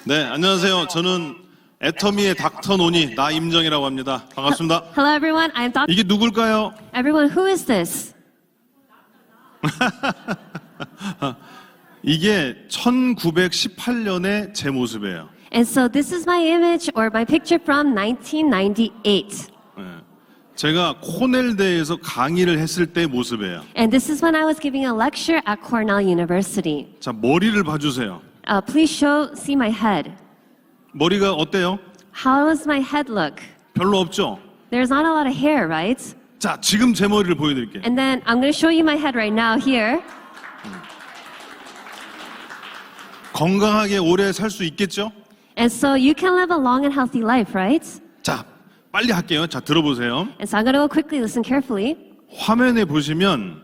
네, 안녕하세요. 저는 애터미의 닥터 노니 나임정이라고 합니다. 반갑습니다. Hello everyone, I'm Dr. 이게 누굴까요? Everyone, who is this? 이게 1918년의 제 모습이에요. And so this is my image or my picture from 1998. 네. 제가 코넬대에서 강의를 했을 때 모습이에요. And this is when I was giving a lecture at Cornell University. 자, 머리를 봐주세요. Please see my head. 머리가 어때요? How does my head look? 별로 없죠? There's not a lot of hair, right? 자, 지금 제 머리를 보여드릴게요. And then I'm going to show you my head right now here. 건강하게 오래 살 수 있겠죠? And so you can live a long and healthy life, right? 자, 빨리 할게요. 자, 들어보세요. And so I'm going to go quickly, listen carefully. 화면에 보시면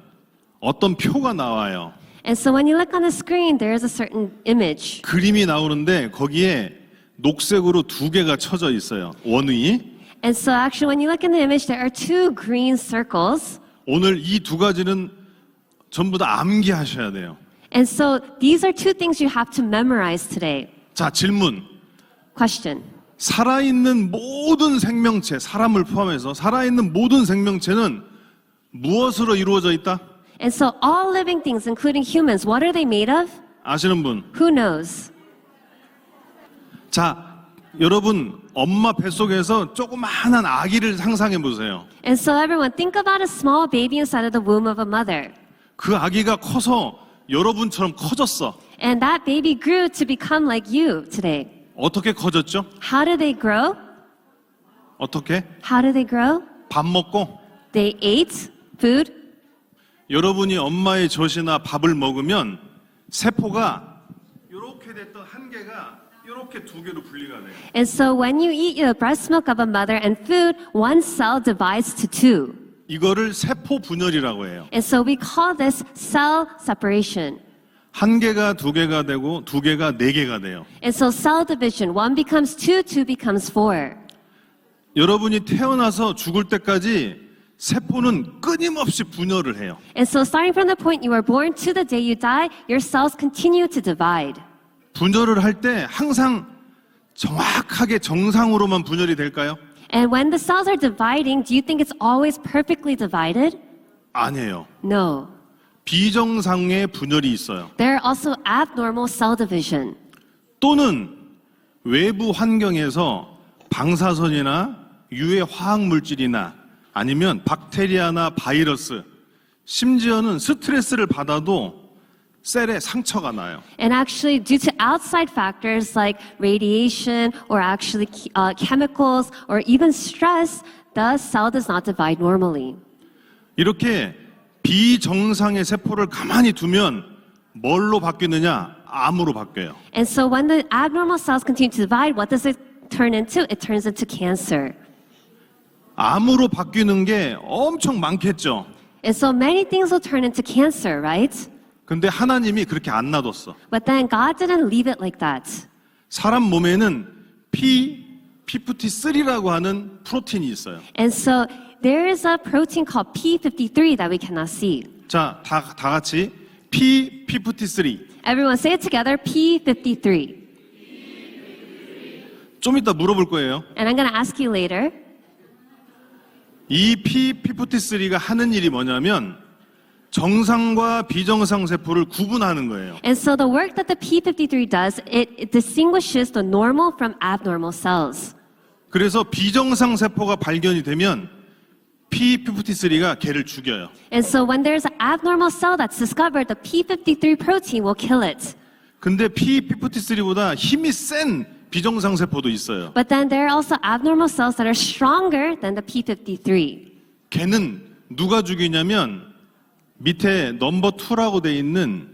어떤 표가 나와요. And so when you look on the screen, there is a certain image. 그림이 나오는데 거기에 녹색으로 두 개가 쳐져 있어요. 원의. And so actually when you look in the image, there are two green circles. 오늘 이 두 가지는 전부 다 암기하셔야 돼요. And so these are two things you have to memorize today. 자, 질문. Question. 살아있는 모든 생명체, 사람을 포함해서 살아있는 모든 생명체는 무엇으로 이루어져 있다? And so all living things, including humans, what are they made of? 아시는 분? Who knows? 자, 여러분 엄마 뱃속에서 조그마한 아기를 상상해 보세요. And so everyone, think about a small baby inside of the womb of a mother. 그 아기가 커서 여러분처럼 커졌어. And that baby grew to become like you today. 어떻게 커졌죠? How did they grow? 어떻게? How did they grow? 밥 먹고. They ate food. 여러분이 엄마의 젖이나 밥을 먹으면 세포가 이렇게 됐던 한 개가 이렇게 두 개로 분리가 돼요. And so when you eat the breast milk of a mother and food, one cell divides to two. 이거를 세포 분열이라고 해요. And so we call this cell separation. 한 개가 두 개가 되고 두 개가 네 개가 돼요. And so cell division, one becomes two, two becomes four. 여러분이 태어나서 죽을 때까지 세포는 끊임없이 분열을 해요. And so starting from the point you were born to the day you die, your cells continue to divide. 분열을 할 때 항상 정확하게 정상으로만 분열이 될까요? And when the cells are dividing, do you think it's always perfectly divided? 아니에요. No. 비정상의 분열이 있어요. There are also abnormal cell division. 또는 외부 환경에서 방사선이나 유해 화학 물질이나 아니면 박테리아나 바이러스, 심지어는 스트레스를 받아도 셀에 상처가 나요. And actually, due to outside factors like radiation or actually chemicals or even stress, the cell does not divide normally. 이렇게 비정상의 세포를 가만히 두면 뭘로 바뀌느냐? 암으로 바뀌어요. And so when the abnormal cells continue to divide, what does it turn into? It turns into cancer. 암으로 바뀌는 게 엄청 많겠죠. And so many things will turn into cancer, right? 근데 하나님이 그렇게 안 놔뒀어. But then God didn't leave it like that. 사람 몸에는 P53라고 하는 프로틴이 있어요. And so there is a protein called P53 that we cannot see. 자, 다 같이 P53. Everyone say it together, P53. 좀 이따 물어볼 거예요. And I'm going to ask you later. 이 P53가 하는 일이 뭐냐면 정상과 비정상 세포를 구분하는 거예요. And so the work that the P53 does, it distinguishes the normal from abnormal cells. 그래서 비정상 세포가 발견이 되면 P53가 걔를 죽여요. And so when there's an abnormal cell that's discovered, the P53 protein will kill it. 근데 P53보다 힘이 센 비정상 세포도 있어요. But then there are also abnormal cells that are stronger than the P53. 걔는 누가 죽이냐면 밑에 넘버 2라고 돼 있는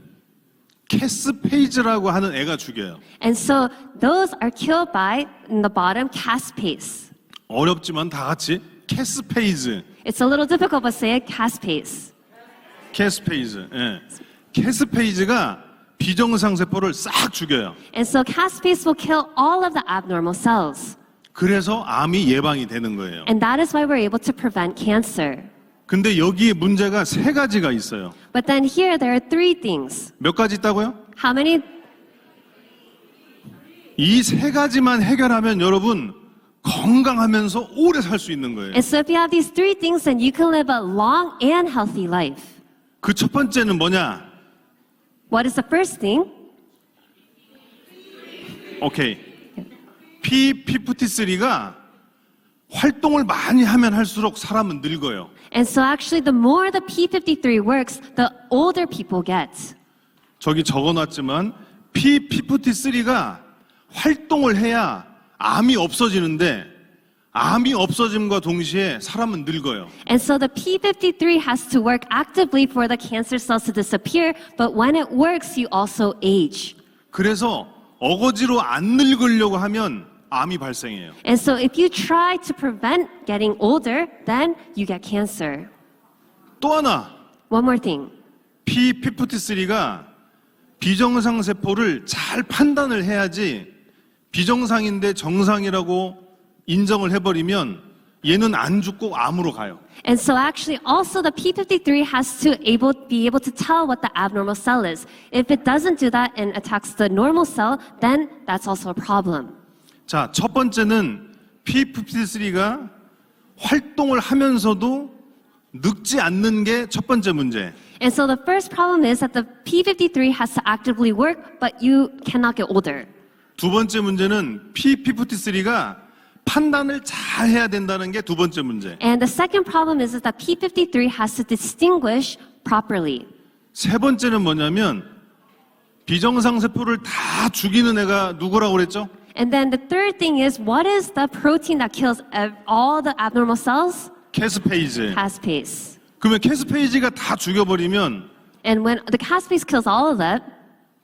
캐스페이즈라고 하는 애가 죽여요. And so those are killed by, in the bottom, caspase. 어렵지만 다 같이 캐스페이즈. It's a little difficult, but say it, caspase. 캐스페이즈. 예. 캐스페이즈가 비정상 세포를 싹 죽여요. And so caspase will kill all of the abnormal cells. 그래서 암이 예방이 되는 거예요. And that is why we're able to prevent cancer. 근데 여기에 문제가 세 가지가 있어요. But then here there are three things. 몇 가지 있다고요? How many? 이 세 가지만 해결하면 여러분 건강하면서 오래 살 수 있는 거예요. And so if you have these three things, then you can live a long and healthy life. 그 첫 번째는 뭐냐? What is the first thing? 오케이. P53가 활동을 많이 하면 할수록 사람은 늙어요. And so actually, the more the P53 works, the older people get. 저기 적어놨지만 P53가 활동을 해야 암이 없어지는데 암이 없어짐과 동시에 사람은 늙어요. And so the P53 has to work actively for the cancer cells to disappear, but when it works, you also age. 그래서 어거지로 안 늙으려고 하면 암이 발생해요. And so if you try to prevent getting older, then you get cancer. 또 하나, One more thing. P53가 비정상 세포를 잘 판단을 해야지 비정상인데 정상이라고 인정을 해버리면 얘는 안 죽고 암으로 가요. And so actually also the P53 has to be able to tell what the abnormal cell is. If it doesn't do that and attacks the normal cell, then that's also a problem. 자, 첫 번째는 P53가 활동을 하면서도 늙지 않는 게 첫 번째 문제. And so the first problem is that the P53 has to actively work, but you cannot get older. 두 번째 문제는 P53가 판단을 잘 해야 된다는 게 두 번째 문제. And the second problem is that P53 has to distinguish properly. 세 번째는 뭐냐면 비정상 세포를 다 죽이는 애가 누구라고 그랬죠? And then the third thing is, what is the protein that kills all the abnormal cells? 캐스페이즈. Caspase. 그러면 캐스페이지가 다 죽여버리면 And when the caspase kills all of that,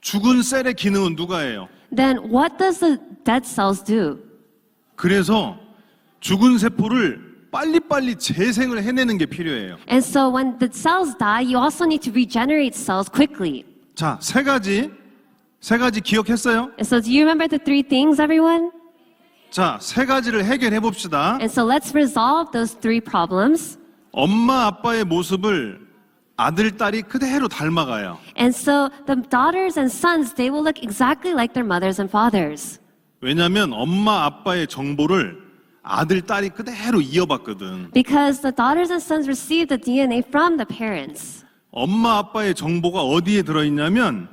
죽은 셀의 기능은 누가 해요? then what does the dead cells do? 그래서 죽은 세포를 빨리빨리 재생을 해내는 게 필요해요. And so when the cells die, you also need to regenerate cells quickly. 자, 세 가지 기억했어요? And so do you remember the three things, everyone? 자, 세 가지를 해결해 봅시다. And so let's resolve those three problems. 엄마 아빠의 모습을 아들, 딸이 그대로 닮아가요. And so the daughters and sons, they will look exactly like their mothers and fathers. 왜냐하면 엄마 아빠의 정보를 아들, 딸이 그대로 이어받거든. Because the daughters and sons receive the DNA from the parents. 엄마 아빠의 정보가 어디에 들어있냐면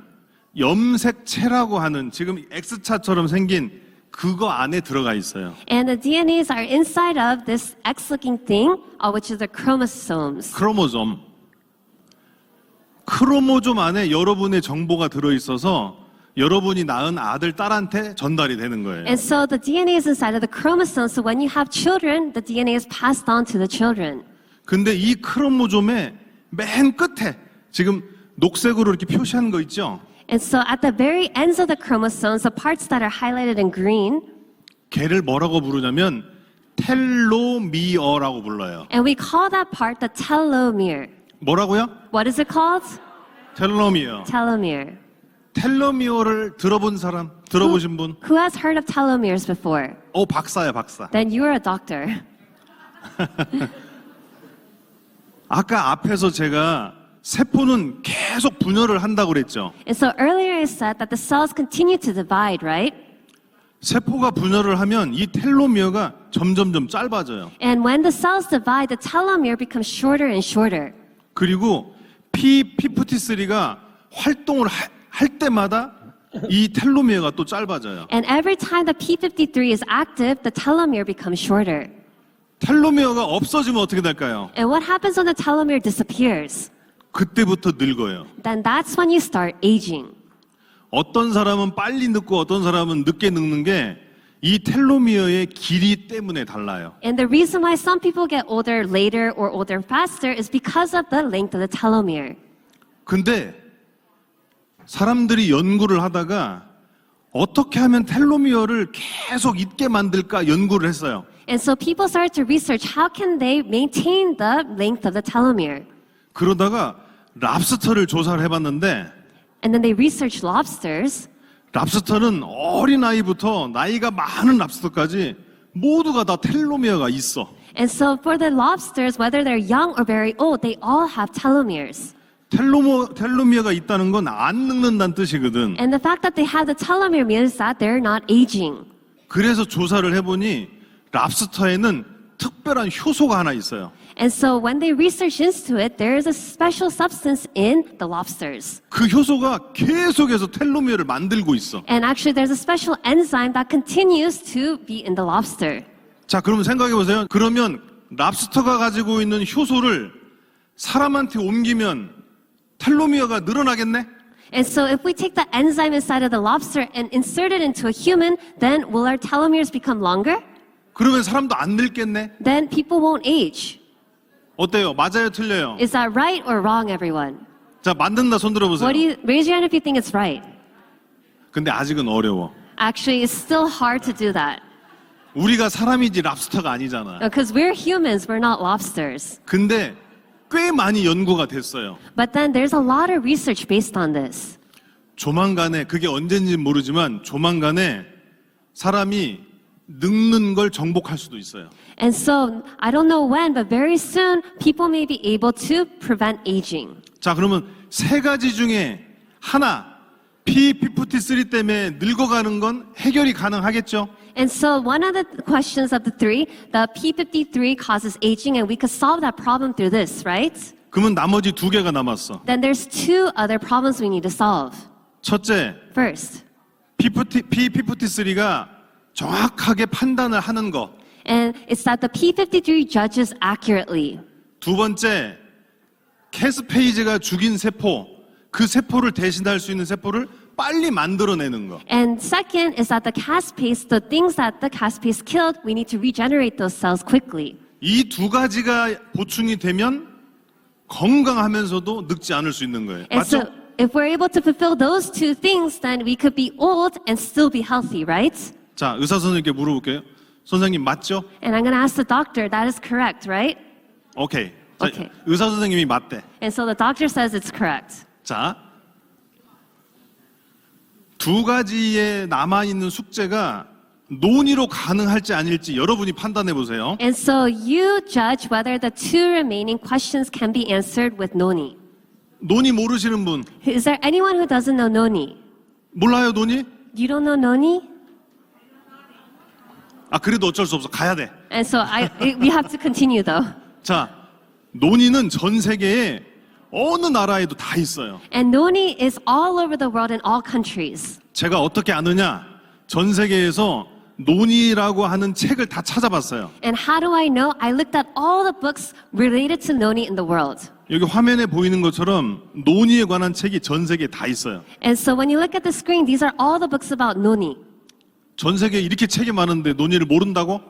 염색체라고 하는 지금 X차처럼 생긴 그거 안에 들어가 있어요. And the DNAs are inside of this X-looking thing, which is the chromosomes. 크로모좀 안에 여러분의 정보가 들어있어서 여러분이 낳은 아들, 딸한테 전달이 되는 거예요. And so the DNA is inside of the chromosomes, so when you have children, the DNA is passed on to the children. 근데 이 크로모좀의 맨 끝에 지금 녹색으로 이렇게 표시한 거 있죠? And so at the very ends of the chromosomes, the parts that are highlighted in green, 걔를 뭐라고 부르냐면 텔로미어라고 불러요. and we call that part the telomere. 뭐라고요? What is it called? 텔로미어. Telomere. 텔로미어를 들어보신 분? Who has heard of telomeres before? 박사야, 박사. Then you are a doctor. 아까 앞에서 제가 세포는 계속 분열을 한다고 그랬죠. And so earlier I said that the cells continue to divide, right? 세포가 분열을 하면 이 텔로미어가 점점점 짧아져요. And when the cells divide, the telomere becomes shorter and shorter. 그리고 P53가 활동을 할 때마다 이 텔로미어가 또 짧아져요. And every time the P53 is active, the telomere becomes shorter. 텔로미어가 없어지면 어떻게 될까요? And what happens when the telomere disappears? 그때부터 늙어요. Then that's when you start aging. 어떤 사람은 빨리 늙고 어떤 사람은 늦게 늙는 게 이 텔로미어의 길이 때문에 달라요. And the reason why some people get older later or older faster is because of the length of the telomere. 근데 사람들이 연구를 하다가 어떻게 하면 텔로미어를 계속 있게 만들까 연구를 했어요. And so people started to research how can they maintain the length of the telomere. 그러다가 랍스터를 조사를 해봤는데 And then they researched lobsters. 랍스터는 어린아이부터 나이가 많은 랍스터까지 모두가 다 텔로미어가 있어. And so for the lobsters, whether they're young or very old, they all have telomeres. 텔로미어가 있다는 건 안 늙는다는 뜻이거든. And the fact that they have the telomere means that they're not aging. 그래서 조사를 해보니 랍스터에는 특별한 효소가 하나 있어요. And so when they research into it, there is a special substance in the lobsters. 그 효소가 계속해서 텔로미어를 만들고 있어. And actually, there's a special enzyme that continues to be in the lobster. 자, 그러면 생각해 보세요. 그러면 랍스터가 가지고 있는 효소를 사람한테 옮기면 텔로미어가 늘어나겠네? And so if we take the enzyme inside of the lobster and insert it into a human, then will our telomeres become longer? 그러면 사람도 안 늙겠네? Then people won't age. 어때요? 맞아요? 틀려요? Is that right or wrong, everyone? 자, 만든다 손 들어보세요. What do you, raise your hand if you think it's right. 근데 아직은 어려워. Actually, it's still hard to do that. 우리가 사람이지 랍스터가 아니잖아. Because we're humans, we're not lobsters. 근데 꽤 많이 연구가 됐어요. But then there's a lot of research based on this. 조만간에, 그게 언젠지 모르지만 조만간에 사람이 늙는 걸 정복할 수도 있어요. And so, I don't know when, but very soon, people may be able to prevent aging. 자, 그러면 세 가지 중에 하나, P53 때문에 늙어가는 건 해결이 가능하겠죠? And so, one of the questions of the three, the P53 causes aging, and we could solve that problem through this, right? 그러면 나머지 두 개가 남았어. Then there's two other problems we need to solve. 첫째, First, P53가 정확하게 판단을 하는 거. and it's that the P53 judges accurately. 두 번째, 캐스페이즈가 죽인 세포, 그 세포를 대신할 수 있는 세포를 빨리 만들어내는 거. And second is that the caspase, the things that the caspase killed, we need to regenerate those cells quickly. 이 두 가지가 보충이 되면 건강하면서도 늙지 않을 수 있는 거예요. And so, 맞죠? if we're able to fulfill those two things, then we could be old and still be healthy, right? 자, 의사 선생님께 물어볼게요. 선생님 맞죠? And I'm going to ask the doctor, that is correct, right? 오케이. 자, 오케이. 의사 선생님이 맞대. And so the doctor says it's correct. 자, 두 가지에 남아있는 숙제가 논의로 가능할지 아닐지 여러분이 판단해 보세요. And so you judge whether the two remaining questions can be answered with noni. 논의 모르시는 분, Is there anyone who doesn't know noni? 몰라요, 논의? You don't know noni? 아, 그래도 어쩔 수 없어. 가야 돼. And so we have to continue though. 자, 논의는 전 세계에 어느 나라에도 다 있어요. And noni is all over the world in all countries. 제가 어떻게 아느냐? 전 세계에서 논의라고 하는 책을 다 찾아봤어요. And how do I know? I looked at all the books related to noni in the world. 여기 화면에 보이는 것처럼 논의에 관한 책이 전 세계에 다 있어요. And so when you look at the screen, these are all the books about noni. 전 세계에 이렇게 책이 많은데 논의를 모른다고?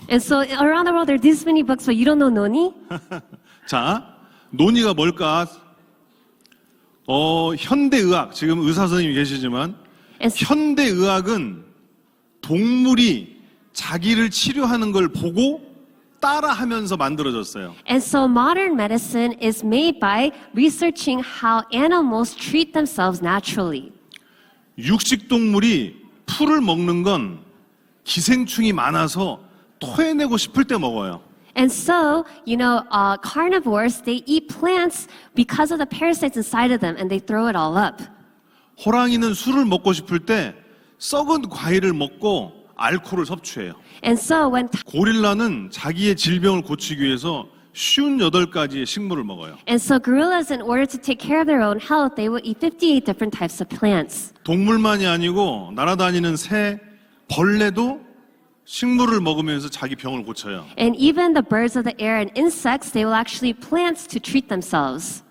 And so around the world, there are this many books, but you don't know noni? 자, 논의가 뭘까? 현대의학, 지금 의사 선생님이 계시지만 And so, 현대의학은 동물이 자기를 치료하는 걸 보고 따라하면서 만들어졌어요. and so modern medicine is made by researching how animals treat themselves naturally. 육식동물이 풀을 먹는 건 기생충이 많아서 토해내고 싶을 때 먹어요. And so, carnivores, they eat plants because of the parasites inside of them, and they throw it all up. 호랑이는 술을 먹고 싶을 때 썩은 과일을 먹고 알코올을 섭취해요. And so when 고릴라는 자기의 질병을 고치기 위해서 58가지의 식물을 먹어요. And so gorillas, in order to take care of their own health, they will eat 58 different types of plants. 동물만이 아니고 날아다니는 새, 벌레도 식물을 먹으면서 자기 병을 고쳐요. And even the birds of the air and insects, they will actually eat plants to treat themselves.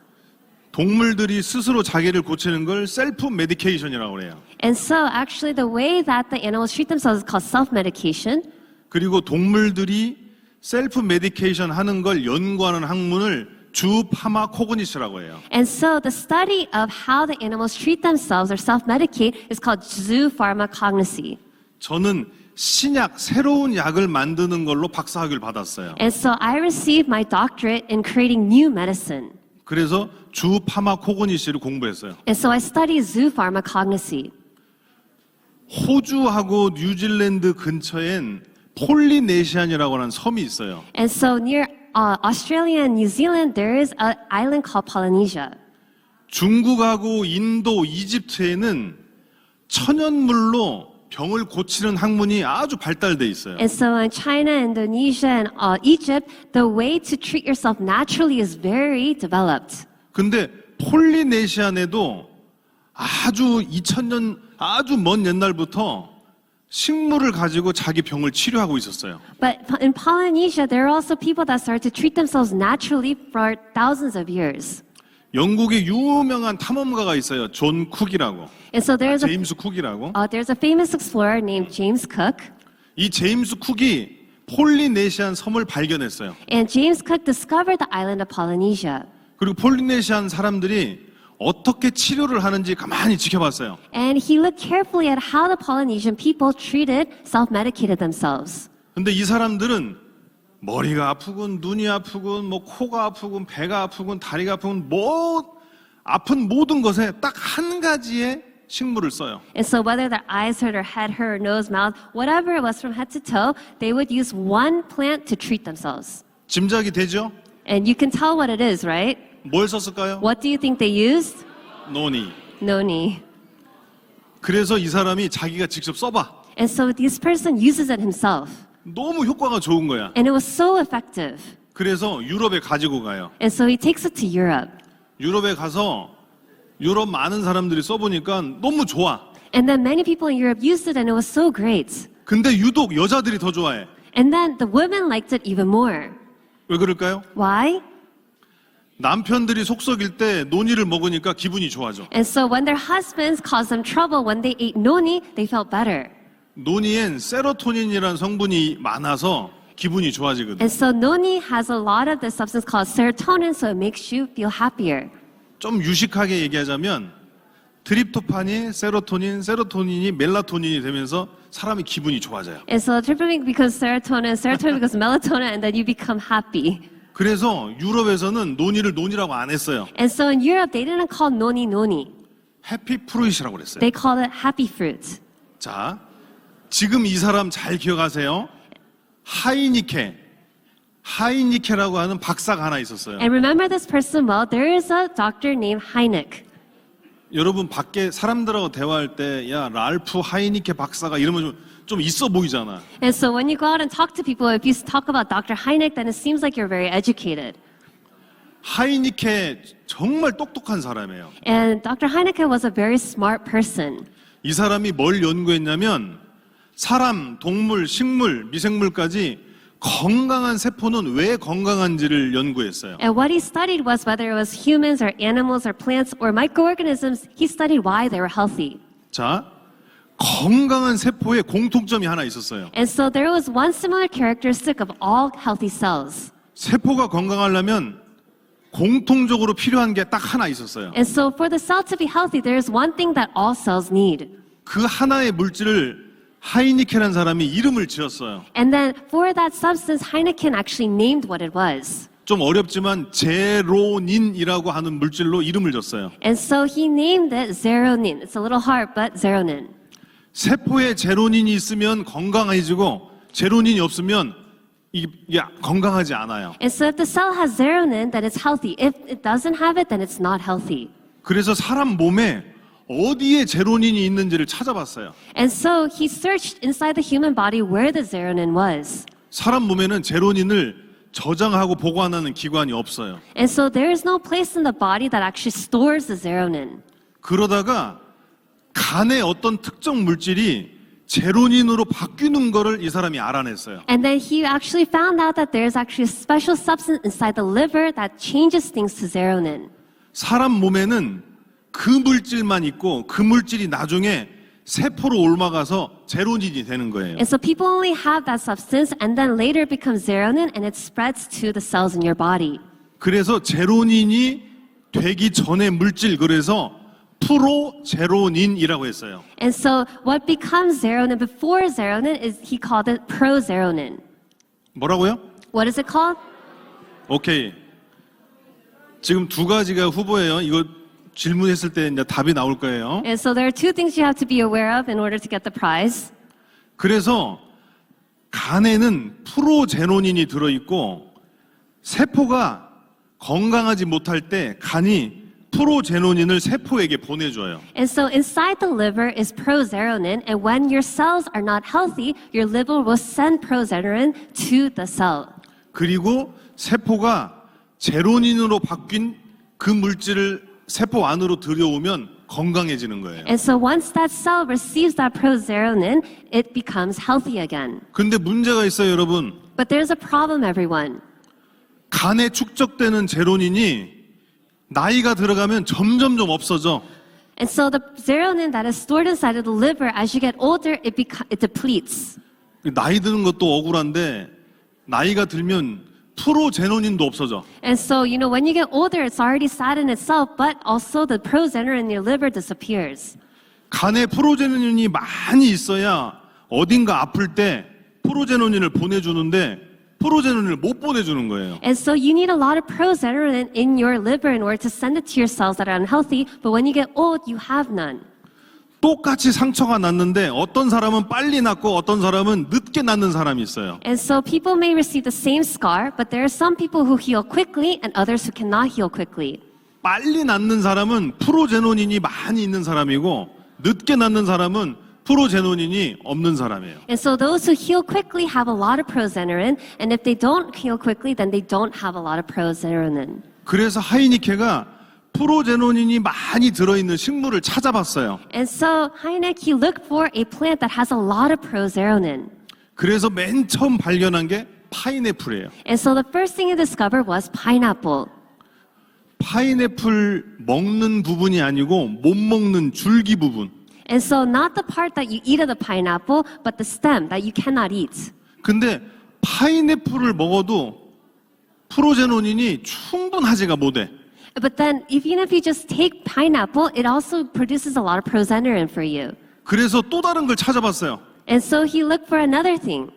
동물들이 스스로 자기를 고치는 걸 셀프 메디케이션이라고 그래요. And so actually the way that the animals treat themselves is called self-medication. 그리고 동물들이 셀프 메디케이션 하는 걸 연구하는 학문을 주 파마코그니스라고 해요. And so the study of how the animals treat themselves or self-medicate is called zoopharmacognosy. 저는 신약, 새로운 약을 만드는 걸로 박사학위를 받았어요. And so I received my doctorate in creating new medicine. 그래서 주 파마코그니스를 공부했어요. And so I studied zoopharmacognosy. 호주하고 뉴질랜드 근처엔 폴리네시안이라고 하는 섬이 있어요. And so near Australia and New Zealand, there is an island called Polynesia. 중국하고 인도, 이집트에는 천연물로 병을 고치는 학문이 아주 발달돼 있어요. And so in China, Indonesia, and Egypt, the way to treat yourself naturally is very developed. 근데 폴리네시안에도 아주 2000년 아주 먼 옛날부터 식물을 가지고 자기 병을 치료하고 있었어요. But in Polynesia, there are also people that start to treat themselves naturally for thousands of years. 영국의 유명한 탐험가가 있어요. 존 쿡이라고. And so 제임스 쿡이라고. there's a famous explorer named James Cook. 이 제임스 쿡이 폴리네시안 섬을 발견했어요. And James Cook discovered the island of Polynesia. 그리고 폴리네시안 사람들이 어떻게 치료를 하는지 가만히 지켜봤어요. And he looked carefully at how the Polynesian people treated, self-medicated themselves. 근데 이 사람들은 머리가 아프군, 눈이 아프군, 뭐 코가 아프군, 배가 아프군, 다리가 아프군, 뭐 아픈 모든 것에 딱 한 가지의 식물을 써요. And so whether their eyes hurt or head hurt or nose, mouth, whatever it was from head to toe, they would use one plant to treat themselves. 짐작이 되죠? And you can tell what it is, right? 뭘 썼을까요? What do you think they used? 노니. Noni. 그래서 이 사람이 자기가 직접 써봐. And so this person uses it himself. 너무 효과가 좋은 거야. And it was so effective. 그래서 유럽에 가지고 가요. And so he takes it to Europe. 유럽에 가서 유럽 많은 사람들이 써보니까 너무 좋아. And then many people in Europe used it and it was so great. 근데 유독 여자들이 더 좋아해. And then the women liked it even more. 왜 그럴까요? Why? 남편들이 속 썩일 때 노니를 먹으니까 기분이 좋아져. And so when their husbands caused them trouble, when they ate noni, they felt better. 노니엔 세로토닌이라는 성분이 많아서 기분이 좋아지거든. And so noni has a lot of the substance called serotonin, so it makes you feel happier. 좀 유식하게 얘기하자면 트립토판이 세로토닌, 세로토닌이 멜라토닌이 되면서 사람이 기분이 좋아져요. And so tryptophan becomes serotonin, serotonin becomes melatonin, and then you become happy. 그래서 유럽에서는 노니를 노니라고 안 했어요. And so in Europe, they didn't call noni noni. 해피 프루이시라고 그랬어요. They called it happy fruit. 자, 지금 이 사람 잘 기억하세요. 하이니케라고 하는 박사가 하나 있었어요. And remember this person well, there is a doctor named Hynek. 여러분 밖에 사람들하고 대화할 때 야 랄프 하이니케 박사가 이러면 좀 있어 보이잖아. And so when you go out and talk to people, if you talk about Dr. Hynek, then it seems like you're very educated. 하이니케 정말 똑똑한 사람이에요. And Dr. Hynek was a very smart person. 이 사람이 뭘 연구했냐면 사람, 동물, 식물, 미생물까지 건강한 세포는 왜 건강한지를 연구했어요. And what he studied was whether it was humans or animals or plants or microorganisms, he studied why they were healthy. 자, 건강한 세포에 공통점이 하나 있었어요. And so there was one similar characteristic of all healthy cells. 세포가 건강하려면 공통적으로 필요한 게 딱 하나 있었어요. And so for the cell to be healthy, there is one thing that all cells need. 그 하나의 물질을 하이니케라는 사람이 이름을 지었어요. And then for that substance, Heineken actually named what it was. 좀 어렵지만 제로닌이라고 하는 물질로 이름을 줬어요. And so he named it zeronin. It's a little hard, but zeronin. 세포에 제로닌이 있으면 건강해지고 제로닌이 없으면 이게 건강하지 않아요. And so if the cell has zeronin, then it's healthy. If it doesn't have it, then it's not healthy. 그래서 사람 몸에 어디에 제로닌이 있는지를 찾아봤어요. And so he searched inside the human body where the zeronin was. 사람 몸에는 제로닌을 저장하고 보관하는 기관이 없어요. And so there is no place in the body that actually stores the zeronin. 그러다가 간의 어떤 특정 물질이 제로닌으로 바뀌는 거를 이 사람이 알아냈어요. And then he actually found out that there's actually a special substance inside the liver that changes things to zeronin. 사람 몸에는 그 물질만 있고 그 물질이 나중에 세포로 옮아가서 제로닌이 되는 거예요. And so people only have that substance and then later it becomes zeronin and it spreads to the cells in your body. 그래서 제로닌이 되기 전의 물질 그래서 프로제로닌이라고 했어요. And so what becomes zeronin before zeronin is he called it prozeronin. 뭐라고요? What is it called? 오케이. 지금 두 가지가 후보예요. 이거 질문했을 때 이제 답이 나올 거예요. And so there are two things you have to be aware of in order to get the prize. 그래서 간에는 프로제노닌이 들어있고 세포가 건강하지 못할 때 간이 프로제노닌을 세포에게 보내줘요. And so inside the liver is progesterone, and when your cells are not healthy, your liver will send progesterone to the cell. 그리고 세포가 제로닌으로 바뀐 그 물질을 세포 안으로 들여오면 건강해지는 거예요. And so once that cell receives that progesterone, it becomes healthy again. 근데 문제가 있어요, 여러분. But there's a problem, everyone. 간에 축적되는 제로닌이 나이가 들어가면 점점점 없어져. And so the serotonin that is stored inside of the liver, as you get older, it depletes. 나이 드는 것도 억울한데 나이가 들면 프로제노닌도 없어져. And so, when you get older, it's already sad in itself, but also the progesterone in your liver disappears. 간에 프로제노닌이 많이 있어야 어딘가 아플 때 프로제노닌을 보내주는데 프로제노닌을 못 보내주는 거예요. And so you need a lot of progesterone in your liver in order to send it to your cells that are unhealthy, but when you get old, you have none. 똑같이 상처가 났는데 어떤 사람은 빨리 낫고 어떤 사람은 늦게 낫는 사람이 있어요. And so people may receive the same scar, but there are some people who heal quickly and others who cannot heal quickly. 빨리 낫는 사람은 프로제노닌이 많이 있는 사람이고 늦게 낫는 사람은 프로제노닌이 없는 사람이에요. And so those who heal quickly have a lot of progesterone, and if they don't heal quickly, then they don't have a lot of progesterone. 그래서 하이니케가 프로제노닌이 많이 들어있는 식물을 찾아봤어요. And so Heineke looked for a plant that has a lot of progesterone. 그래서 맨 처음 발견한 게 파인애플이에요. And so the first thing he discovered was pineapple. 파인애플 먹는 부분이 아니고 못 먹는 줄기 부분. And so not the part that you eat of the pineapple, but the stem that you cannot eat. 근데 파인애플을 먹어도 프로제노닌이 충분하지가 못해. But then even if you just take pineapple, it also produces a lot of progesterone for you. 그래서 또 다른 걸 찾아봤어요. And so he looked for another thing.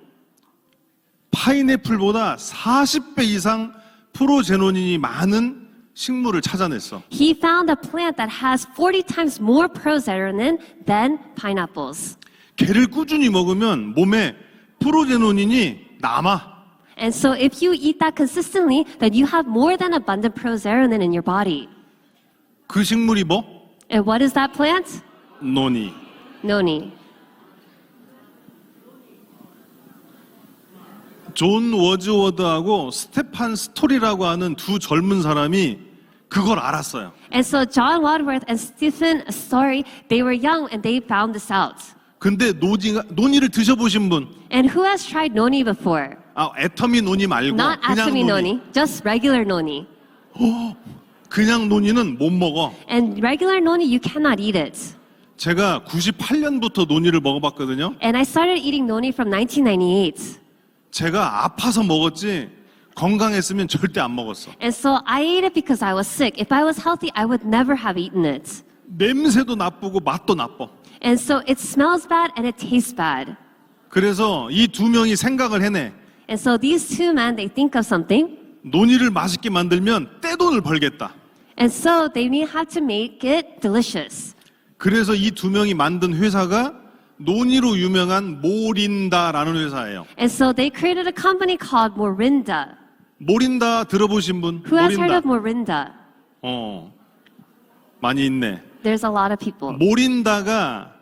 파인애플보다 40배 이상 프로제노닌이 많은 식물을 찾아냈어. He found a plant that has 40 times more progesterone than pineapples. 걔를 꾸준히 먹으면 몸에 프로제노닌이 남아. And so if you eat that consistently, then you have more than abundant progesterone in your body. 그 식물이 뭐? And what is that plant? 노니. Noni. 존 워즈워드하고 스테판 스토리라고 하는 두 젊은 사람이 그걸 알았어요. And so John Wadsworth and Stephen Story, they were young and they found this out. 근데 노니를 드셔보신 분? And who has tried noni before? 애터미 노니 말고 Not 그냥 atomy 노니. noni, just regular noni. 그냥 노니는 못 먹어. And regular noni, you cannot eat it. 제가 98년부터 노니를 먹어봤거든요. And I started eating noni from 1998. 제가 아파서 먹었지 건강했으면 절대 안 먹었어. And so I ate it because I was sick. If I was healthy, I would never have eaten it. 냄새도 나쁘고 맛도 나빠. And so it smells bad and it tastes bad. 그래서 이 두 명이 생각을 해내. And so these two men, they think of something. 노니를 맛있게 만들면 떼돈을 벌겠다. And so they may have to make it delicious. 그래서 이 두 명이 만든 회사가 노니로 유명한 모린다라는 회사예요. And so they created a company called Morinda. 모린다 들어보신 분? Who has heard of Morinda? 많이 있네. There's a lot of people. 모린다가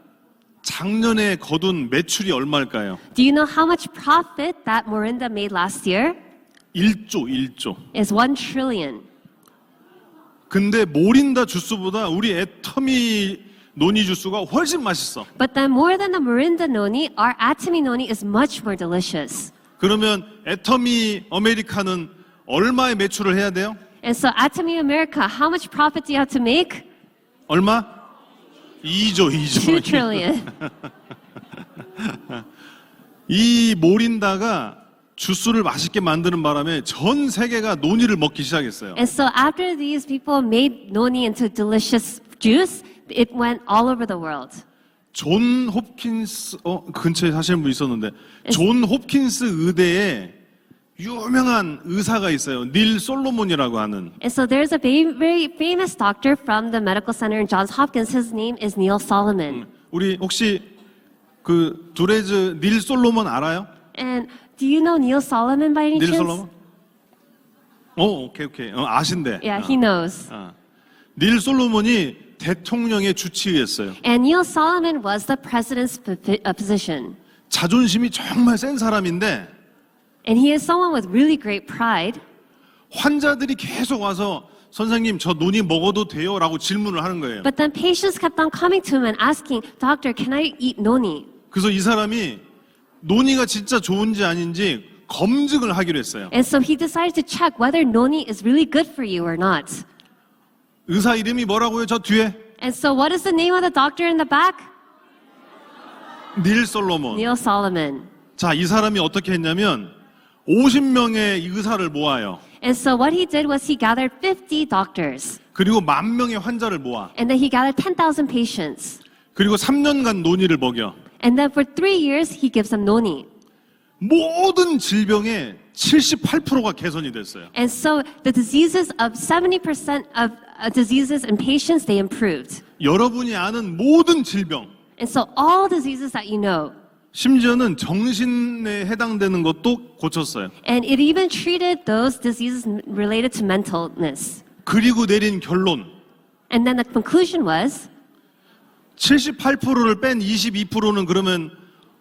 작년에 거둔 매출이 얼마일까요? Do you know how much profit that Morinda made last year? 1조. It's 1 trillion. 근데 모린다 주스보다 우리 애터미 노니 주스가 훨씬 맛있어. But then more than the Morinda noni, our Atomy noni is much more delicious. 그러면 애터미 아메리카는 얼마의 매출을 해야 돼요? And so Atomy America, how much profit do you have to make? 얼마? 2조. 2 trillion. 이 모린다가 주스를 맛있게 만드는 바람에 전 세계가 노니를 먹기 시작했어요. And so after these people made noni into delicious juice, it went all over the world. 존 홉킨스 근처에 사시는 분 있었는데 존 홉킨스 의대에 유명한 의사가 있어요. 닐 솔로몬이라고 하는. And so there's a very famous doctor from the medical center in Johns Hopkins. His name is Neil Solomon. 우리 혹시 그 두레즈 닐 솔로몬 알아요? And do you know Neil Solomon by any 닐 chance? 솔로몬? 오케이. 아신대. Yeah, he knows. 닐 솔로몬이 대통령의 주치의였어요. And Neil Solomon was the president's position. 자존심이 정말 센 사람인데 And he is someone with really great pride. 환자들이 계속 와서 선생님 저 논이 먹어도 돼요? 라고 질문을 하는 거예요. But then patients kept on coming to him and asking, Doctor, can I eat noni? 그래서 이 사람이 논이가 진짜 좋은지 아닌지 검증을 하기로 했어요. And so he decided to check whether noni is really good for you or not. 의사 이름이 뭐라고요? 저 뒤에? And so what is the name of the doctor in the back? 닐 솔로몬. Neil Solomon. 자, 이 사람이 어떻게 했냐면 50명의 의사를 모아요. And so what he did was he gathered 50 doctors. 그리고 10,000명의 환자를 모아. And then he gathered 10,000 patients. 그리고 3년간 논의를 먹여. And then for 3 years, he gives them noni. 모든 질병의 78%가 개선이 됐어요. And so the diseases of 70% of diseases in patients, they improved. 여러분이 아는 모든 질병, And so all diseases that you know, 심지어는 정신에 해당되는 것도 고쳤어요. and it even treated those diseases related to mentalness. 그리고 내린 결론, And then the conclusion was, 78%를 뺀 22%는 그러면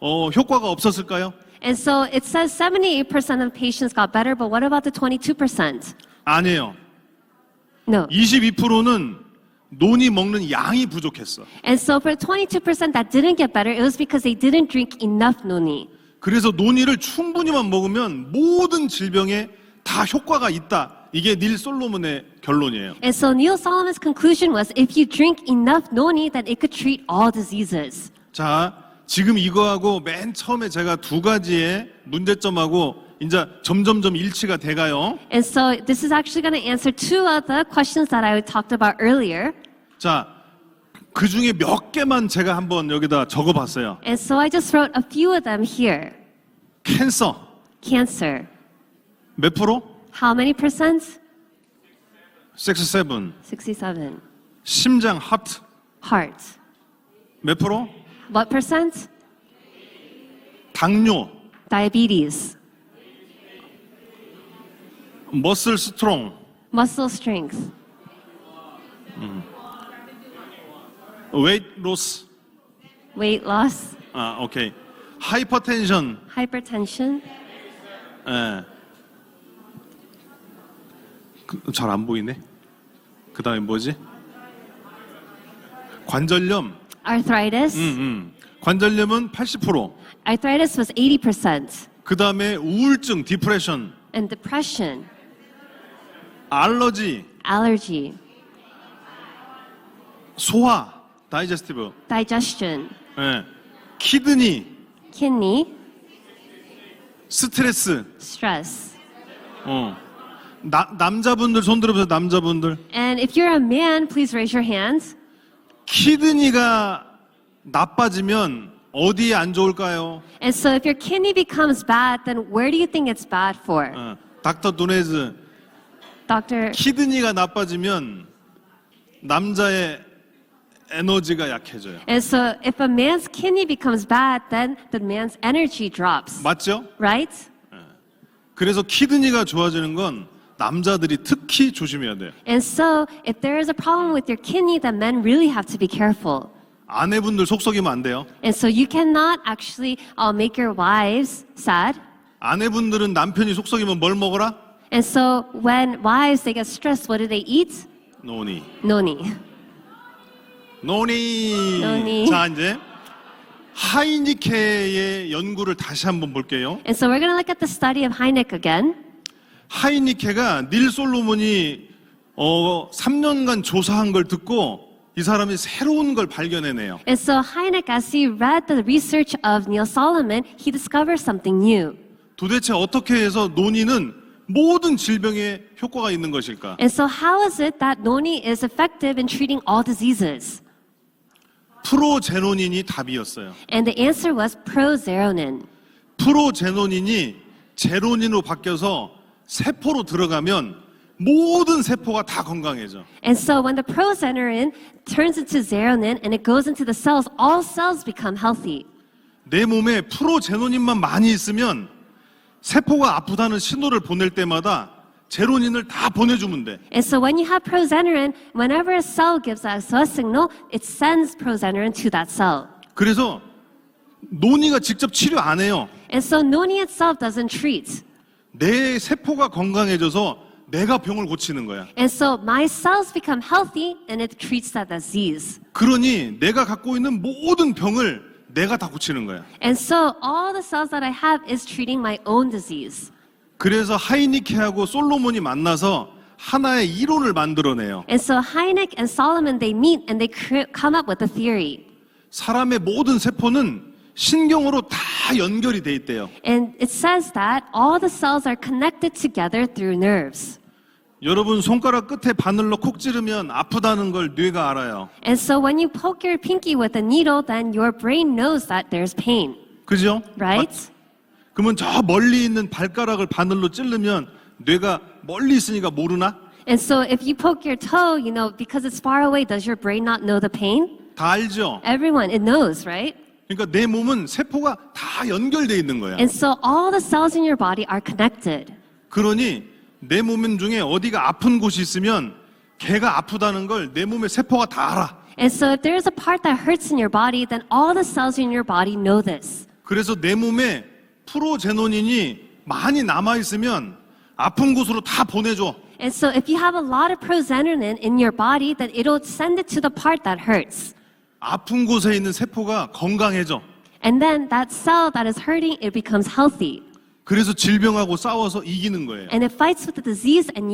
효과가 없었을까요? and so it says 78% of patients got better, but what about the 22%? 아니에요. No. 22%는 논이 먹는 양이 부족했어. And so for 22% that didn't get better, it was because they didn't drink enough noni. 그래서 논이를 충분히만 먹으면 모든 질병에 다 효과가 있다. 이게 닐 솔로몬의 결론이에요. And so Neil Solomon's conclusion was, if you drink enough noni, then it could treat all diseases. 자, 지금 이거하고 맨 처음에 제가 두 가지의 문제점하고 이제 점점점 일치가 돼가요. And so this is actually going to answer 2 of the questions that I talked about earlier. 자, 그 중에 몇 개만 제가 한번 여기다 적어봤어요. And so I just wrote a few of them here. 캔서 Cancer. 몇 프로? How many percent? 67. 67. 심장 하트 Heart. 몇 프로? What percent? 당뇨, Diabetes. 머슬 스트롱, Muscle strength. 웨이트 로스. Weight loss. 아, 오케이. 하이퍼텐션. Hypertension. 예. 잘 안 보이네. 그다음에 뭐지? 관절염. Arthritis. 관절염은 80%. Arthritis was 80%. 그다음에 우울증, 디프레션, And depression. 알러지, Allergy. 소화, 다이제스티브, Digestion. 예. 키드니, Kidney. 스트레스. Stress. 남자분들 손 들어보세요. 남자분들. And if you're a man, please raise your hands. 키드니가 나빠지면 어디에 안 좋을까요? And so if your kidney becomes bad, then where do you think it's bad for? 닥터 두네즈. Doctor, 키드니가 나빠지면 남자의 에너지가 약해져요. and so if a man's kidney becomes bad, then the man's energy drops, 맞죠? right? 그래서 키드니가 좋아지는 건 남자들이 특히 조심해야 돼요. And so if there is a problem with your kidney, then men really have to be careful. 아내분들 속썩이면 안 돼요. And so you cannot actually make your wives sad. 아내분들은 남편이 속썩이면 뭘 먹어라? And so when wives, they get stressed, what do they eat? 노니. Noni. 노니. 노니. 자, 이제 하이니케의 연구를 다시 한번 볼게요. And so we're going to look at the study of Hynek again. 하이니케가 닐 솔로몬이 3년간 조사한 걸 듣고 이 사람이 새로운 걸 발견해내요. And so Hynek, as he read the research of Neil Solomon, he discovered something new. 도대체 어떻게 해서 논이는 모든 질병에 효과가 있는 것일까? And so how is it that noni is effective in treating all diseases? 프로제노닌이 답이었어요. And the answer was prozeronin. 프로제노닌이 제로닌으로 바뀌어서 세포로 들어가면 모든 세포가 다 건강해져. And so when the prozeronin turns into zeronin and it goes into the cells, all cells become healthy. 내 몸에 프로제노닌만 많이 있으면 세포가 아프다는 신호를 보낼 때마다 제로닌을 다 보내주면 돼. And so when you have progenerin, whenever a cell gives a SOS signal, it sends progenerin to that cell. 그래서 논이가 직접 치료 안 해요. And so noni itself doesn't treat. 내 세포가 건강해져서 내가 병을 고치는 거야. And so my cells become healthy and it treats that disease. 그러니 내가 갖고 있는 모든 병을 내가 다 고치는 거야. And so all the cells that I have is treating my own disease. 그래서 하이니케하고 솔로몬이 만나서 하나의 이론을 만들어내요. And so Hynek and Solomon, they meet and they come up with a theory. 사람의 모든 세포는 신경으로 다 연결이 돼 있대요. And it says that all the cells are connected together through nerves. 여러분 손가락 끝에 바늘로 콕 찌르면 아프다는 걸 뇌가 알아요. And so when you poke your pinky with a needle, then your brain knows that there's pain, 그죠? right? 그러면 저 멀리 있는 발가락을 바늘로 찌르면 뇌가 멀리 있으니까 모르나? And so if you poke your toe, you know, because it's far away, does your brain not know the pain? 다 알죠? Everyone, it knows, right? 그러니까 내 몸은 세포가 다 연결돼 있는 거야. And so all the cells in your body are connected. 그러니 내 몸 중에 어디가 아픈 곳이 있으면 걔가 아프다는 걸 내 몸의 세포가 다 알아. And so if there's a part that hurts in your body, then all the cells in your body know this. 그래서 내 몸에 프로제노닌이 많이 남아 있으면 아픈 곳으로 다 보내줘. And so if you have a lot of progenerin in your body, then it'll send it to the part that hurts. 아픈 곳에 있는 세포가 건강해져. And then that cell that is hurting, it becomes healthy. 그래서 질병하고 싸워서 이기는 거예요. And it fights with the disease and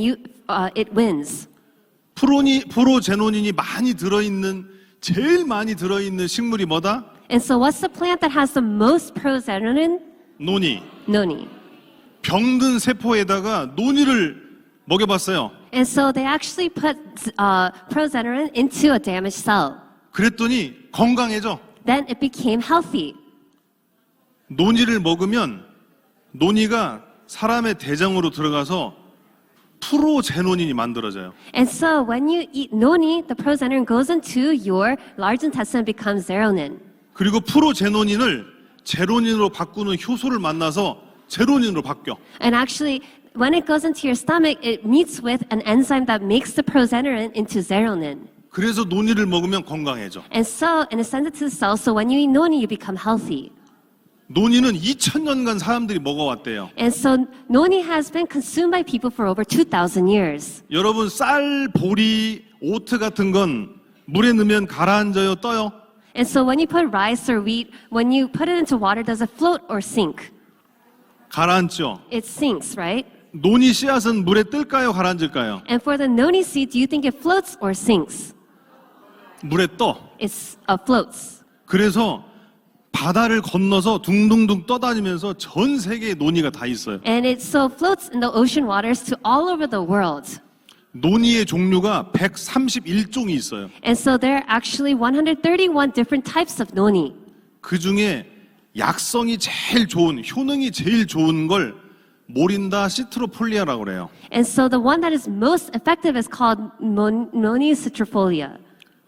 it wins. 프로제노닌이 제일 많이 들어있는 식물이 뭐다? And so what's the plant that has the most progenerin? 논이. Noni. 병든 세포에다가 논이를 먹여봤어요. And so they actually put progenerin into a damaged cell. 그랬더니 건강해져. Then it became healthy. 논이를 먹으면 논이가 사람의 대장으로 들어가서 프로제노닌이 만들어져요. And so when you eat noni, the progenerin goes into your large intestine and becomes zeronin. 그리고 프로제노닌을 제로닌으로 바꾸는 효소를 만나서 제로닌으로 바뀌어. And actually, when it goes into your stomach, it meets with an enzyme that makes the progenerin into zeronin. 그래서 논이를 먹으면 건강해져. And it sends it to the cell, so when you eat noni, you become healthy. 논이는 2000년간 사람들이 먹어왔대요. And so noni has been consumed by people for over 2,000 years. 여러분 쌀, 보리, 오트 같은 건 물에 넣으면 가라앉아요, 떠요? And so when you put rice or wheat, when you put it into water, does it float or sink? 가라앉죠. It sinks, right? 논이 씨앗은 물에 뜰까요, 가라앉을까요? And for the noni seed, do you think it floats or sinks? 물에 떠. It floats. 그래서 바다를 건너서 둥둥둥 떠다니면서 전 세계에 논이가 다 있어요. And it so floats in the ocean waters to all over the world. 논이의 종류가 131종이 있어요. And so there are actually 131 different types of noni. 그 중에 약성이 제일 좋은, 효능이 제일 좋은 걸 모린다 시트로폴리아라고 그래요. And so the one that is most effective is called noni citrifolia.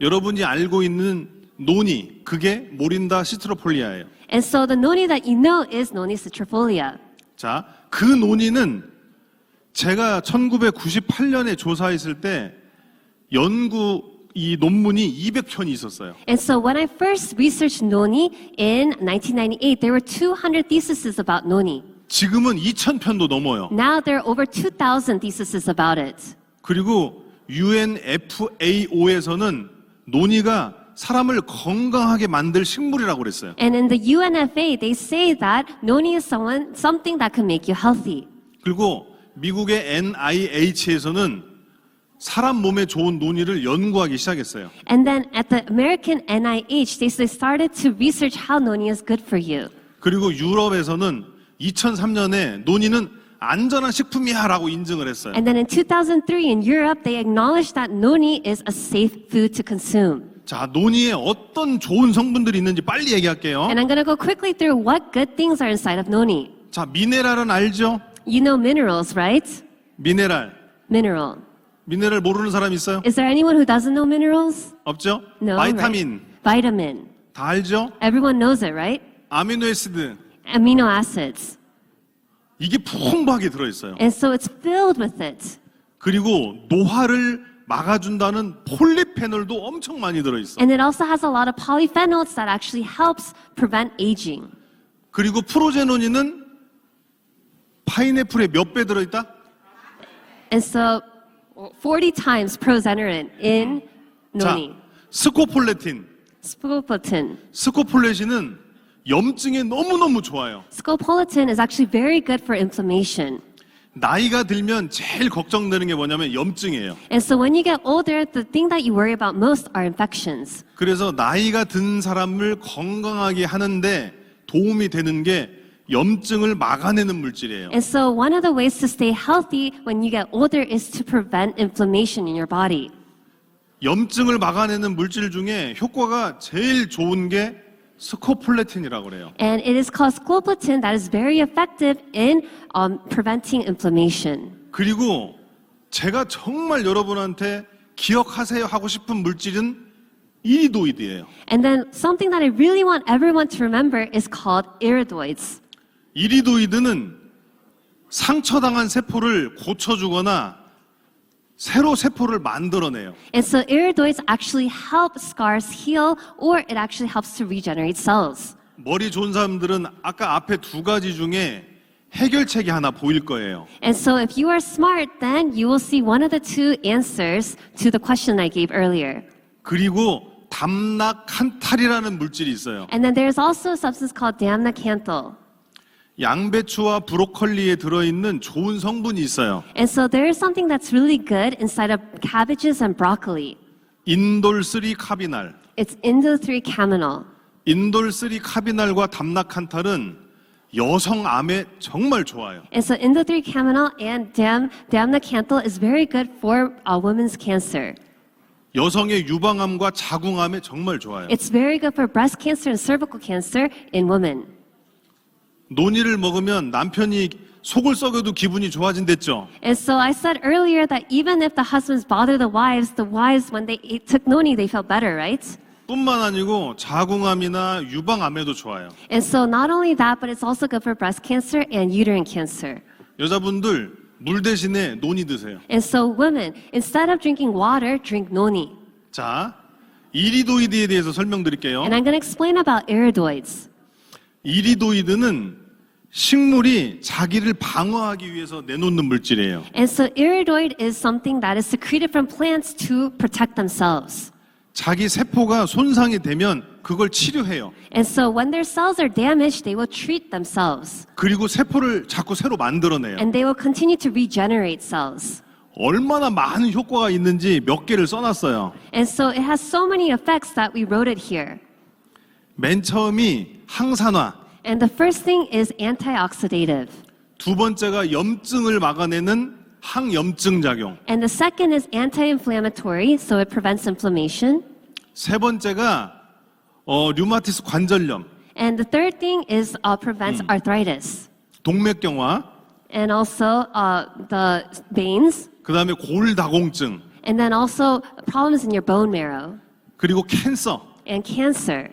여러분이 알고 있는 논이 그게 모린다 시트로폴리아예요. And so the noni that you know is noni citrifolia. 자, 그 논이는 제가 1998년에 조사했을 때 이 논문이 200편이 있었어요. And so when I first researched noni in 1998, there were 200 theses about noni. 지금은 2000편도 넘어요. Now there are over 2,000 theses about it. 그리고 UNFAO에서는 논이가 사람을 건강하게 만들 식물이라고 그랬어요. And in the UNFA, they say that noni is something that can make you healthy. 그리고 미국의 NIH에서는 사람 몸에 좋은 논이를 연구하기 시작했어요. And then at the American NIH, they started to research how noni is good for you. 그리고 유럽에서는 2003년에 논이는 안전한 식품이야라고 인증을 했어요. And then in 2003 in Europe, they acknowledged that noni is a safe food to consume. 자, 논이에 어떤 좋은 성분들이 있는지 빨리 얘기할게요. And I'm going to go quickly through what good things are inside of noni. 자, 미네랄은 알죠? You know minerals, right? 미네랄. Mineral. 미네랄 모르는 사람 있어요? Is there anyone who doesn't know minerals? 없죠? No. 바이타민. Right? Vitamin. 다 알죠? Everyone knows it, right? 아미노 애시드. Amino acids. 이게 풍부하게 들어있어요. And so it's filled with it. 그리고 노화를 막아준다는 폴리페놀도 엄청 많이 들어있어. And it also has a lot of polyphenols that actually helps prevent aging. 그리고 프로제노닌은 파인애플에 몇 배 들어있다? And so 40 times prozenerin in 자, noni. 스코폴레틴. Scopolamine. 스코폴레신은 염증에 너무너무 좋아요. Scopolamine is actually very good for inflammation. 나이가 들면 제일 걱정되는 게 뭐냐면 염증이에요. And so when you get older, the thing that you worry about most are infections. 그래서 나이가 든 사람을 건강하게 하는데 도움이 되는 게 염증을 막아내는 물질이에요. And so one of the ways to stay healthy when you get older is to prevent inflammation in your body. 염증을 막아내는 물질 중에 효과가 제일 좋은 게 스코폴레틴이라고 그래요. And it is called scopolamine that is very effective in preventing inflammation. 그리고 제가 정말 여러분한테 기억하세요 하고 싶은 물질은 이리도이드예요. And then something that I really want everyone to remember is called iridoids. 이리도이드는 상처당한 세포를 고쳐주거나 새로 세포를 만들어내요. And so iridoids actually help scars heal or it actually helps to regenerate cells. 머리 좋은 사람들은 아까 앞에 두 가지 중에 해결책이 하나 보일 거예요. And so if you are smart, then you will see one of the two answers to the question I gave earlier. 그리고 담나칸탈이라는 물질이 있어요. And then there's also a substance called damnacanthal. 양배추와 브로콜리에 들어있는 좋은 성분이 있어요. And so there is something that's really good inside of cabbages and broccoli. 인돌3 카비날. It's indole-3-caminol. 인돌3 카비날과 담나칸탈은 여성암에 정말 좋아요. And so indole-3-caminol and damnacanthal is very good for women's cancer. 여성의 유방암과 자궁암에 정말 좋아요. It's very good for breast cancer and cervical cancer in women. 논이를 먹으면 남편이 속을 썩여도 기분이 좋아진댔죠. And so I said earlier that even if the husbands bother the wives, when they took noni, they felt better, right? 뿐만 아니고 자궁암이나 유방암에도 좋아요. And so not only that, but it's also good for breast cancer and uterine cancer. 여자분들 물 대신에 논이 드세요. And so women, instead of drinking water, drink noni. 자, 이리도이드에 대해서 설명드릴게요. And I'm going to explain about iridoids. 이리도이드는 식물이 자기를 방어하기 위해서 내놓는 물질이에요. And so iridoid is something that is secreted from plants to protect themselves. 자기 세포가 손상이 되면 그걸 치료해요. And so when their cells are damaged, they will treat themselves. 그리고 세포를 자꾸 새로 만들어내요. And they will continue to regenerate cells. 얼마나 많은 효과가 있는지 몇 개를 써놨어요. And so it has so many effects that we wrote it here. 맨 처음이 항산화, And the first thing is antioxidative. 두 번째가 염증을 막아내는 항염증 작용, And the second is anti-inflammatory, so it prevents inflammation. 세 번째가 류마티스 관절염, And the third thing is prevents arthritis. 동맥경화, And also the veins. 그 다음에 골다공증, And then also problems in your bone marrow. 그리고 캔서, And cancer.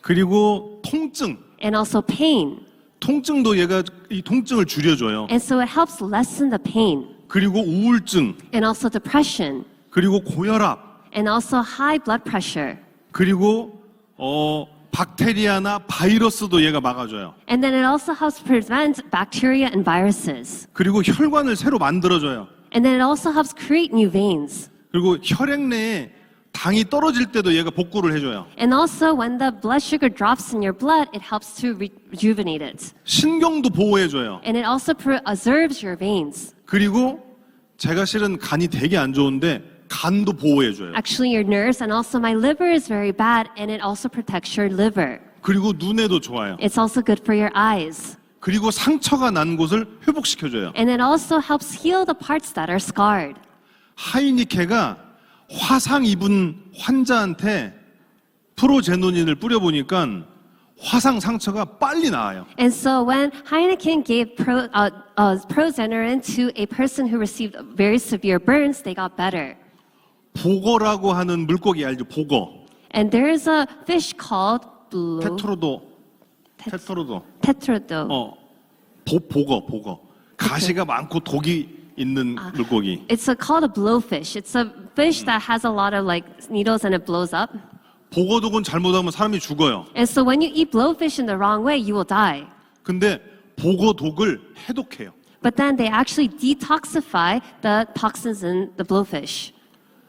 그리고 통증. And also pain. 통증도 얘가 이 통증을 줄여줘요. And so it helps lessen the pain. 그리고 우울증, And also depression. 그리고 고혈압, And also high blood pressure. 그리고 박테리아나 바이러스도 얘가 막아줘요. And then it also helps prevent bacteria and viruses. 그리고 혈관을 새로 만들어줘요. And then it also helps create new veins. 그리고 혈액 내에 당이 떨어질 때도 얘가 복구를 해줘요. And also when the blood sugar drops in your blood, it helps to rejuvenate it. 신경도 보호해줘요. And it also preserves your veins. 그리고 제가 실은 간이 되게 안 좋은데 간도 보호해줘요. Actually, your nerves and also my liver is very bad, and it also protects your liver. 그리고 눈에도 좋아요. It's also good for your eyes. 그리고 상처가 난 곳을 회복시켜줘요. And it also helps heal the parts that are scarred. 하이니케가 화상 입은 환자한테 프로제노닌을 뿌려보니까 화상 상처가 빨리 나아요. And so when Heineken gave prozenerin to a person who received very severe burns, they got better. 보거라고 하는 물고기 알죠? 보거. And there is a fish called blue 테트로도. tetrodo. 복어. 가시가 많고 독이 있는 물고기. It's called a blowfish. It's a fish that has a lot of like needles and it blows up. 복어독은 잘못하면 사람이 죽어요. And so when you eat blowfish in the wrong way, you will die. 근데 복어독을 해독해요. But then they actually detoxify the toxins in the blowfish.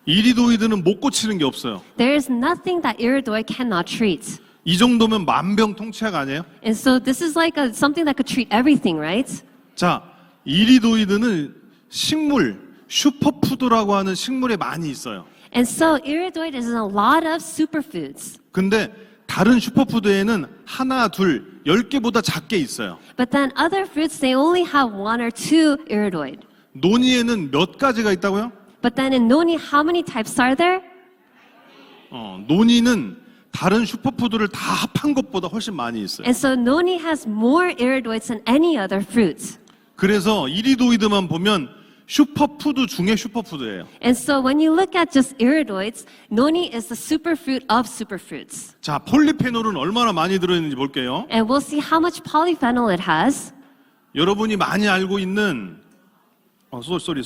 이리도이드는 못 고치는 게 없어요. There is nothing that iridoid cannot treat. 이 정도면 만병통치약 아니에요? And so this is like something that could treat everything, right? 자, 이리도이드는 식물, 슈퍼푸드라고 하는 식물에 많이 있어요. And so iridoid is in a lot of superfoods. 근데 다른 슈퍼푸드에는 하나, 둘, 10개보다 작게 있어요. But then other fruits, they only have 1 or 2 iridoid. 노니에는 몇 가지가 있다고요? But then in noni, how many types are there? 노니는 다른 슈퍼푸드를 다 합한 것보다 훨씬 많이 있어요. And so noni has more iridoids than any other fruit. 그래서 이리도이드만 보면 슈퍼푸드 중에 슈퍼푸드예요. And so when you look at just iridoids, noni is the superfruit of superfruits. 자, 폴리페놀은 얼마나 많이 들어있는지 볼게요. And we'll see how much polyphenol it has. 여러분이 많이 알고 있는 쏘리.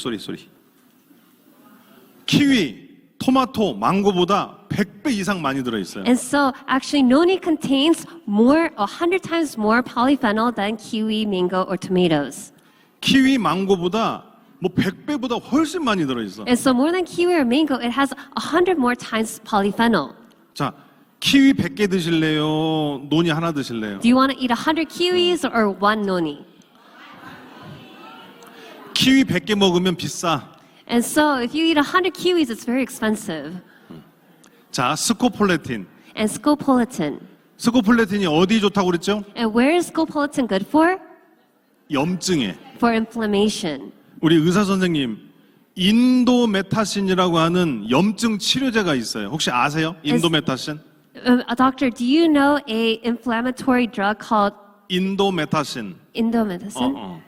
키위, 토마토, 망고보다 100배 이상 많이 들어있어요. And so actually noni contains 100 times more polyphenol than kiwi, mango, or tomatoes. 키위, 망고보다 뭐 100배보다 훨씬 많이 들어있어. And so more than kiwi or mango, it has 100 more times polyphenol. 자, 키위 100개 드실래요? 노니 하나 드실래요? Do you want to eat 100 kiwis or 1 noni? 키위 100개 먹으면 비싸. And so if you eat 100 kiwis, it's very expensive. 자, 스코폴레틴. And scopolamine. 스코폴레틴이 어디 좋다고 그랬죠? And where is scopolamine good for? 염증에. For inflammation. 우리 의사 선생님, 인도메타신이라고 하는 염증 치료제가 있어요. 혹시 아세요? 인도메타신? Doctor, do you know a inflammatory drug called 인도메타신. indomethacin?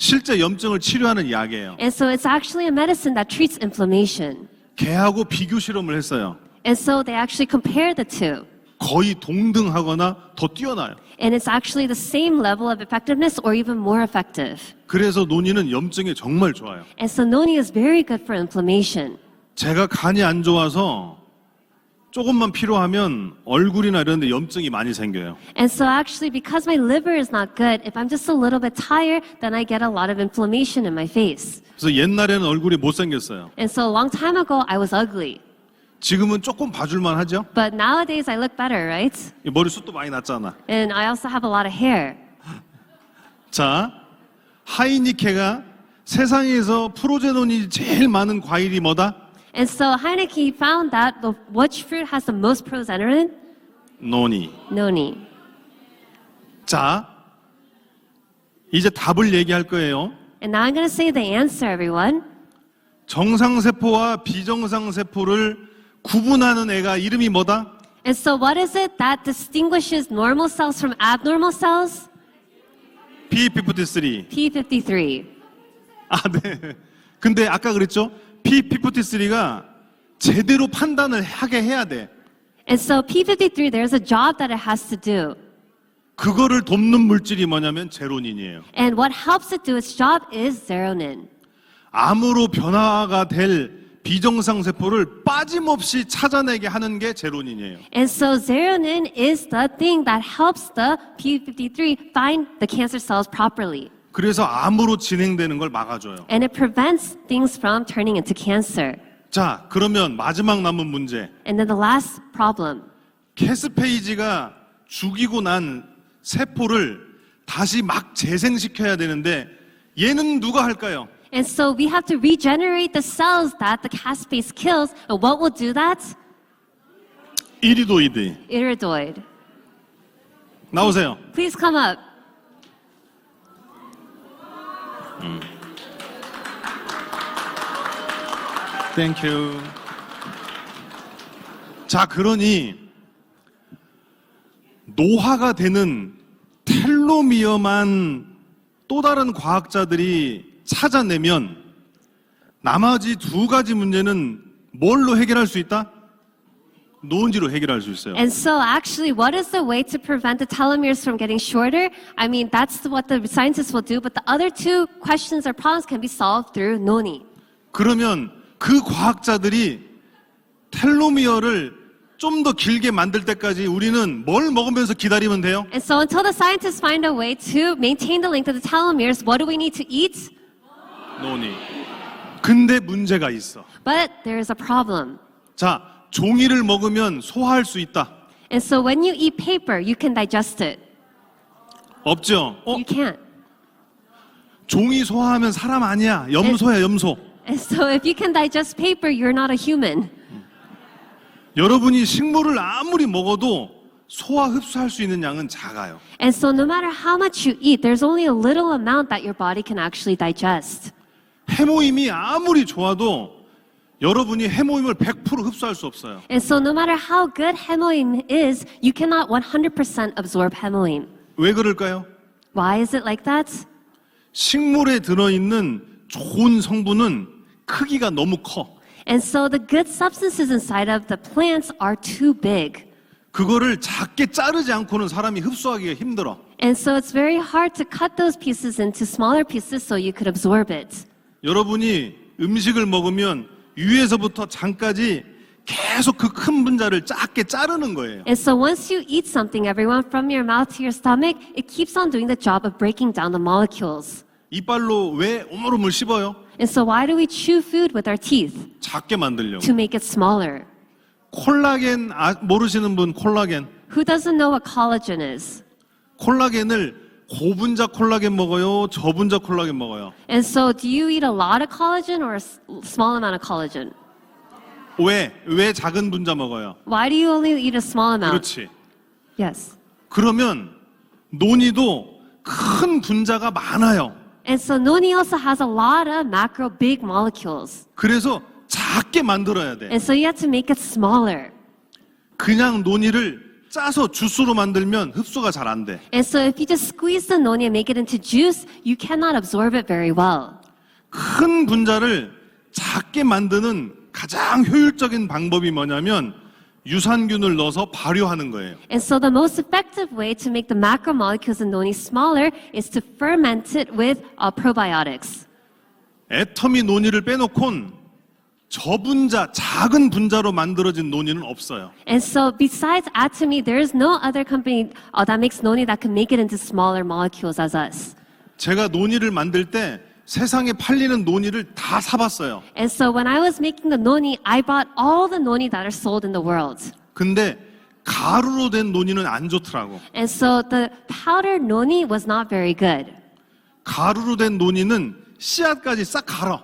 실제 염증을 치료하는 약이에요. And so it's actually a medicine that treats inflammation. 걔하고 비교 실험을 했어요. And so they actually compare the two. 거의 동등하거나 더 뛰어나요. And it's actually the same level of effectiveness or even more effective. 그래서 노니는 염증에 정말 좋아요. And so noni is very good for inflammation. 제가 간이 안 좋아서 조금만 필요하면 얼굴이나 이런 데 염증이 많이 생겨요. And so actually because my liver is not good, if I'm just a little bit tired, then I get a lot of inflammation in my face. 그래서 옛날에는 얼굴이 못생겼어요. And so a long time ago, I was ugly. 지금은 조금 봐줄만 하죠? But nowadays, I look better, right? 머리숱도 많이 났잖아. And I also have a lot of hair. 자, 하이니케가 세상에서 프로제논이 제일 많은 과일이 뭐다? And so Heineke found that which fruit has the most progesterone? 노니. Noni. 자, 이제 답을 얘기할 거예요. And now I'm going to say the answer, everyone. 정상세포와 비정상세포를 구분하는 애가 이름이 뭐다? And so what is it that distinguishes normal cells from abnormal cells? P53. P53. 아, 네. 근데 아까 그랬죠? P53가 제대로 판단을 하게 해야 돼. And so P53, there's a job that it has to do. 그거를 돕는 물질이 뭐냐면 제로닌이에요. And what helps it do its job is zeronin. 암으로 변화가 될 비정상 세포를 빠짐없이 찾아내게 하는 게 제로닌이에요. And so zeronin is the thing that helps the P53 find the cancer cells properly. 그래서 암으로 진행되는 걸 막아줘요. And it prevents things from turning into cancer. 자, 그러면 마지막 남은 문제. And then the last problem. 캐스페이지가 죽이고 난 세포를 다시 막 재생시켜야 되는데 얘는 누가 할까요? And so we have to regenerate the cells that the caspase kills. And what will do that? 이리도이드. Iridoid. 나오세요. Please come up. 땡큐. 자, 그러니 노화가 되는 텔로미어만 또 다른 과학자들이 찾아내면 나머지 두 가지 문제는 뭘로 해결할 수 있다? 노은지로 해결할 수 있어요. And so actually, what is the way to prevent the telomeres from getting shorter? I mean, that's what the scientists will do, but the other two questions or problems can be solved through noni. 그러면 그 과학자들이 텔로미어를 좀 더 길게 만들 때까지 우리는 뭘 먹으면서 기다리면 돼요? And so until the scientists find a way to maintain the length of the telomeres, what do we need to eat? 노니. 근데 문제가 있어. But there is a problem. 자, 종이를 먹으면 소화할 수 있다. And so when you eat paper, you can digest it. 없죠? You can't. 종이 소화하면 사람 아니야. 염소야, 염소. And so if you can digest paper, you're not a human. 여러분이 식물을 아무리 먹어도 소화 흡수할 수 있는 양은 작아요. And so no matter how much you eat, there's only a little amount that your body can actually digest. 해모임이 아무리 좋아도 여러분이 해모임을 100% 흡수할 수 없어요. And so no matter how good hemoim is, you cannot 100% absorb hemoim. 왜 그럴까요? Why is it like that? 식물에 들어있는 좋은 성분은 크기가 너무 커. And so the good substances inside of the plants are too big. 그거를 작게 자르지 않고는 사람이 흡수하기가 힘들어. And so it's very hard to cut those pieces into smaller pieces so you could absorb it. 여러분이 음식을 먹으면 위에서부터 장까지 계속 그 큰 분자를 작게 자르는 거예요. And so once you eat something, everyone, from your mouth to your stomach, it keeps on doing the job of breaking down the molecules. 이빨로 왜 오물오물 씹어요? And so why do we chew food with our teeth? 작게 만들려고. To make it smaller. 콜라겐 모르시는 분 콜라겐. Who doesn't know what collagen is? 콜라겐을 고분자 콜라겐 먹어요? 저분자 콜라겐 먹어요? And so do you eat a lot of collagen or a small amount of collagen? 왜 작은 분자 먹어요? Why do you only eat a small amount? 그렇지. Yes. 그러면 논이도 큰 분자가 많아요. And so noni also has a lot of macro big molecules. 그래서 작게 만들어야 돼. And so you have to make it smaller. 그냥 논이를 짜서 주스로 만들면 흡수가 잘 안 돼. And so if you just squeeze the noni and make it into juice, you cannot absorb it very well. 큰 분자를 작게 만드는 가장 효율적인 방법이 뭐냐면 유산균을 넣어서 발효하는 거예요. And so the most effective way to make the macromolecules in noni smaller is to ferment it with probiotics. 애터미 논이를 빼놓곤 저분자, 작은 분자로 만들어진 논이는 없어요. And so besides Atomy, there is no other company that makes noni that can make it into smaller molecules as us. 제가 논이를 만들 때 세상에 팔리는 논이를 다 사봤어요. And so when I was making the noni, I bought all the noni that are sold in the world. 근데 가루로 된 논이는 안 좋더라고. And so the powdered noni was not very good. 가루로 된 논이는 씨앗까지 싹 갈아.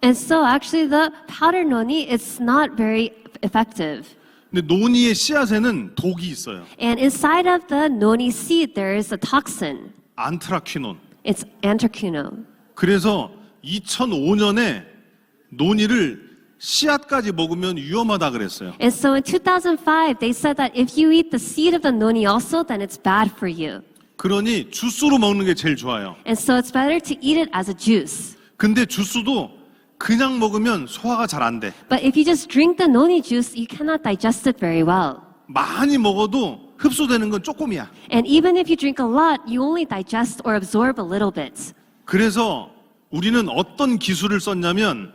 And so actually the powdered noni is not very effective. 근데 논이의 씨앗에는 독이 있어요. And inside of the noni seed, there is a toxin. 안트라퀴논. It's anthraquinone. 그래서 2005년에 논이를 씨앗까지 먹으면 위험하다 그랬어요. And so in 2005, they said that if you eat the seed of the noni also, then it's bad for you. 그러니 주스로 먹는 게 제일 좋아요. And so it's better to eat it as a juice. 근데 주스도 그냥 먹으면 소화가 잘 안 돼. But if you just drink the noni juice, you cannot digest it very well. 많이 먹어도 흡수되는 건 조금이야. And even if you drink a lot, you only digest or absorb a little bit. 그래서 우리는 어떤 기술을 썼냐면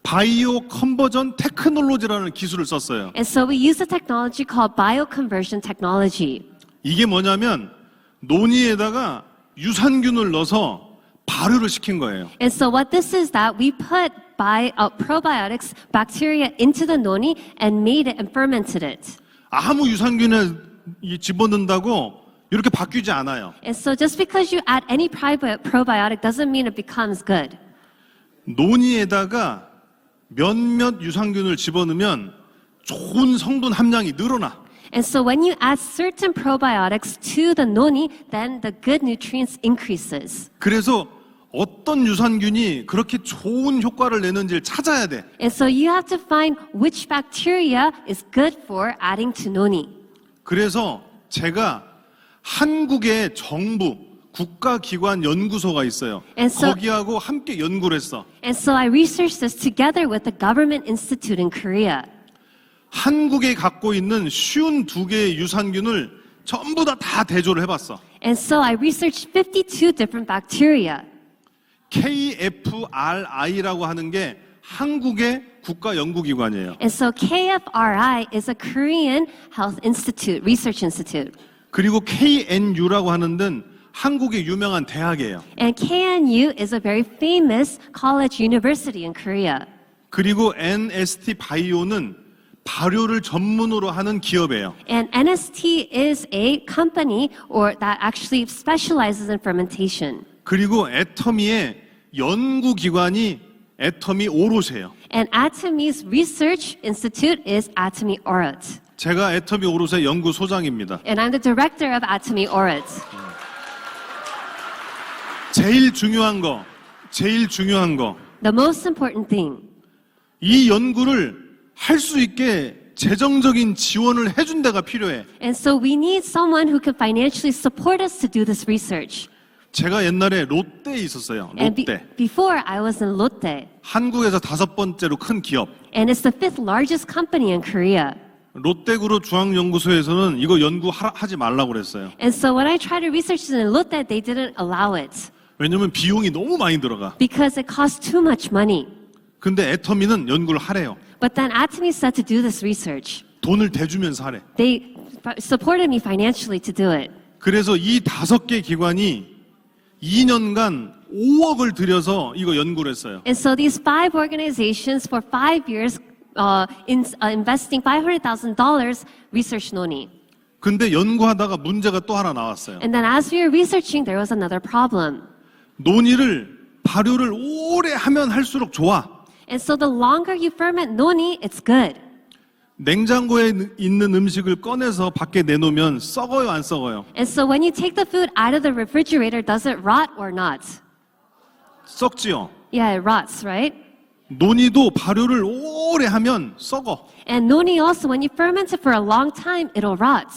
바이오 컨버전 테크놀로지라는 기술을 썼어요. And so we use a technology called bioconversion technology. 이게 뭐냐면 논이에다가 유산균을 넣어서 발효를 시킨 거예요. And so what this is that we put probiotics, bacteria into the noni and made it and fermented it. 아무 유산균을 집어넣는다고 이렇게 바뀌지 않아요. And so just because you add any probiotic doesn't mean it becomes good. 논이에다가 몇몇 유산균을 집어넣으면 좋은 성분 함량이 늘어나. And so when you add certain probiotics to the noni, then the good nutrients increases. 그래서 어떤 유산균이 그렇게 좋은 효과를 내는지를 찾아야 돼. And so you have to find which bacteria is good for adding to noni. 그래서 제가 한국의 정부 국가기관 연구소가 있어요. And so- 거기하고 함께 연구를 했어. And so I researched this together with the Government Institute in Korea. 한국에 갖고 있는 쉬운 두 개의 유산균을 전부 다 대조를 해봤어. And so I researched 52 different bacteria. KFRI라고 하는 게 한국의 국가 연구기관이에요. And so KFRI is a Korean Health Institute, Research Institute. 그리고 KNU라고 하는 데는 한국의 유명한 대학이에요. And KNU is a very famous college university in Korea. 그리고 NST 바이오는 발효를 전문으로 하는 기업이에요. And NST is a company or that actually specializes in fermentation. 그리고 애터미의 연구기관이 애터미 오롯이에요. And Atomy's research institute is Atomy Orot. 제가 애터미 오롯의 연구소장입니다. And I'm the director of Atomy Orot. 제일 중요한 거, The most important thing. 이 연구를 할 수 있게 재정적인 지원을 해준 데가 필요해. And so we need someone who can financially support us to do this research. 제가 옛날에 롯데에 있었어요. And 롯데. before I was in Lotte. 한국에서 5번째로 큰 기업. And it's the 5th largest company in Korea. 롯데그룹 중앙연구소에서는 이거 연구하지 말라고 그랬어요. And so when I tried to research it in Lotte, they didn't allow it. 왜냐면 비용이 너무 많이 들어가. Because it costs too much money. 근데 애터미는 연구를 하래요. But then Atomy said to do this research. 돈을 대주면서 하래. They supported me financially to do it. 그래서 이 5개 기관이 2년간 5억을 들여서 이거 연구를 했어요. And so these 5 organizations for 5 years investing $500,000 research noni. 근데 연구하다가 문제가 또 하나 나왔어요. And then as we were researching, there was another problem. 논이를 발효를 오래 하면 할수록 좋아. And so the longer you ferment noni, it's good. 냉장고에 있는 음식을 꺼내서 밖에 내놓으면 썩어요, 안 썩어요? And so when you take the food out of the refrigerator, does it rot or not? 썩지요. Yeah, it rots, right? 논이도 발효를 오래 하면 썩어. And noni also, when you ferment it for a long time, it'll rot.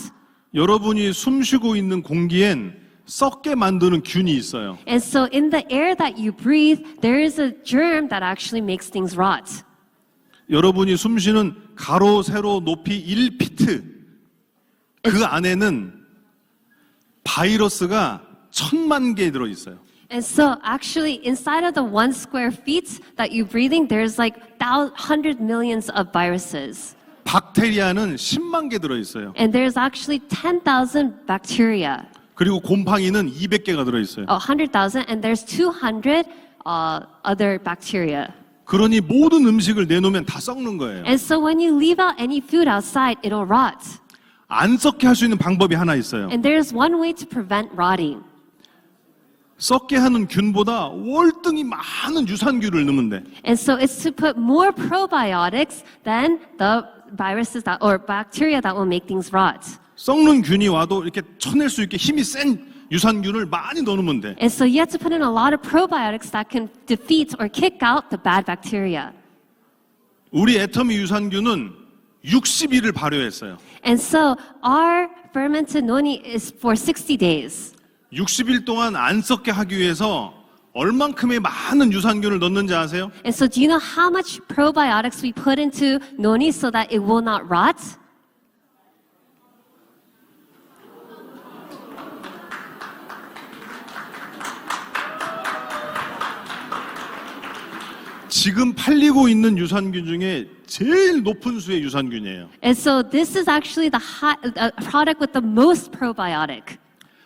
여러분이 숨쉬고 있는 공기엔 썩게 만드는 균이 있어요. And so in the air that you breathe, there is a germ that actually makes things rot. 여러분이 숨쉬는 가로, 세로, 높이 1피트 그 안에는 바이러스가 1000만 개 들어있어요. And so actually inside of the 1 square feet that you're breathing, there's like 100 millions of viruses. 박테리아는 10만 개 들어있어요. And there's actually 10,000 bacteria. 그리고 곰팡이는 200개가 들어있어요. 100,000 and there's 200 other bacteria. 그러니 모든 음식을 내놓으면 다 썩는 거예요. And so when you leave out any food outside, it'll rot. 안 썩게 할 수 있는 방법이 하나 있어요. And there's one way to prevent rotting. 썩게 하는 균보다 월등히 많은 유산균을 넣으면 돼. And so it's to put more probiotics than the viruses that, or bacteria that will make things rot. 썩는 균이 와도 이렇게 쳐낼 수 있게 힘이 센 유산균을 많이 넣으면 돼. And so you have to put in a lot of probiotics that can defeat or kick out the bad bacteria. 우리 애터미 유산균은 60일을 발효했어요. And so our fermented noni is for 60 days. 60일 동안 안 썩게 하기 위해서 얼만큼의 많은 유산균을 넣는지 아세요? And so do you know how much probiotics we put into noni so that it will not rot? 지금 팔리고 있는 유산균 중에 제일 높은 수의 유산균이에요. And so this is actually the product with the most probiotic.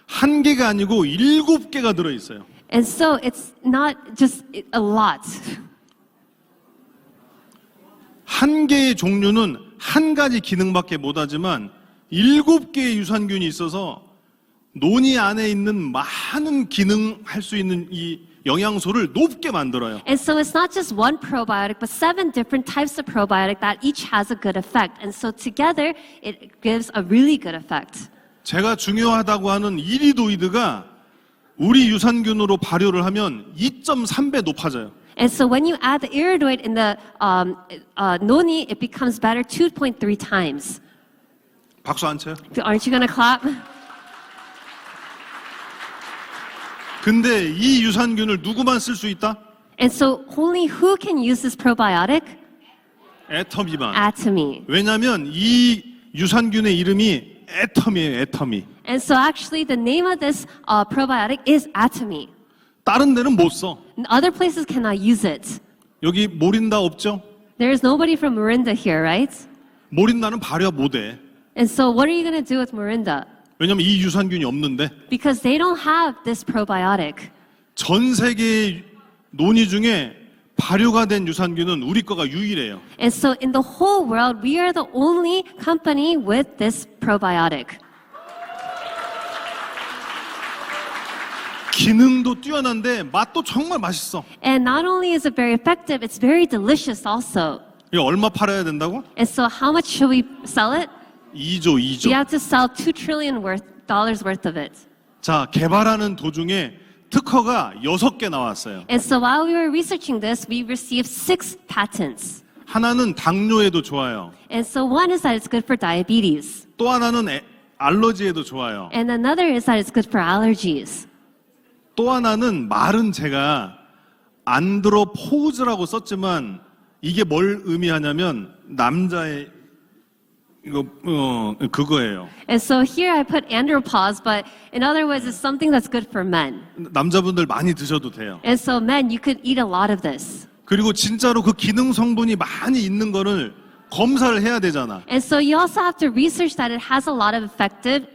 한 개가 아니고 7개가 들어있어요. And so it's not just a lot. 한 개의 종류는 한 가지 기능밖에 못하지만 7개의 유산균이 있어서 논이 안에 있는 많은 기능할 수 있는 이 영양소를 높게 만들어요. And so it's not just one probiotic, but 7 different types of probiotic that each has a good effect. And so together, it gives a really good effect. 제가 중요하다고 하는 이리도이드가 우리 유산균으로 발효를 하면 2.3배 높아져요. And so when you add the iridoid in the noni, it becomes better 2.3 times. 박수 안 쳐요? Aren't you going to clap? 근데 이 유산균을 누구만 쓸 수 있다? And so only who can use this probiotic? 애터미만. atomy. 왜냐하면 이 유산균의 이름이 애터미예요. 애터미. And so actually the name of this probiotic is atomy. 다른 데는 못 써. And other places cannot use it. 여기 모린다 없죠? There is nobody from Morinda here, right? 모린다는 발효 못해. And so what are you going to do with Morinda? 왜냐하면 이 유산균이 없는데 Because they don't have this probiotic. 전 세계의 논의 중에 발효가 된 유산균은 우리 거가 유일해요. And so in the whole world, we are the only company with this probiotic. 기능도 뛰어난데 맛도 정말 맛있어. And not only is it very effective, it's very delicious also. 이거 얼마 팔아야 된다고? And so how much should we sell it? 2조, We 2조. have to sell $2 trillion worth of it. 자, 개발하는 도중에 특허가 6개 나왔어요. And so while we were researching this, we received 6 patents. 하나는 당뇨에도 좋아요. And so one is that it's good for diabetes. 또 하나는 알러지에도 좋아요. And another is that it's good for allergies. 또 하나는 말은 제가 안드로포즈라고 썼지만 이게 뭘 의미하냐면 남자의 이거 그거예요. And so here I put andropause, but in other words, it's something that's good for men. 남자분들 많이 드셔도 돼요. And so men, you could eat a lot of this. 그리고 진짜로 그 기능 성분이 많이 있는 거를 검사를 해야 되잖아. And so you also have to research that it has a lot of effective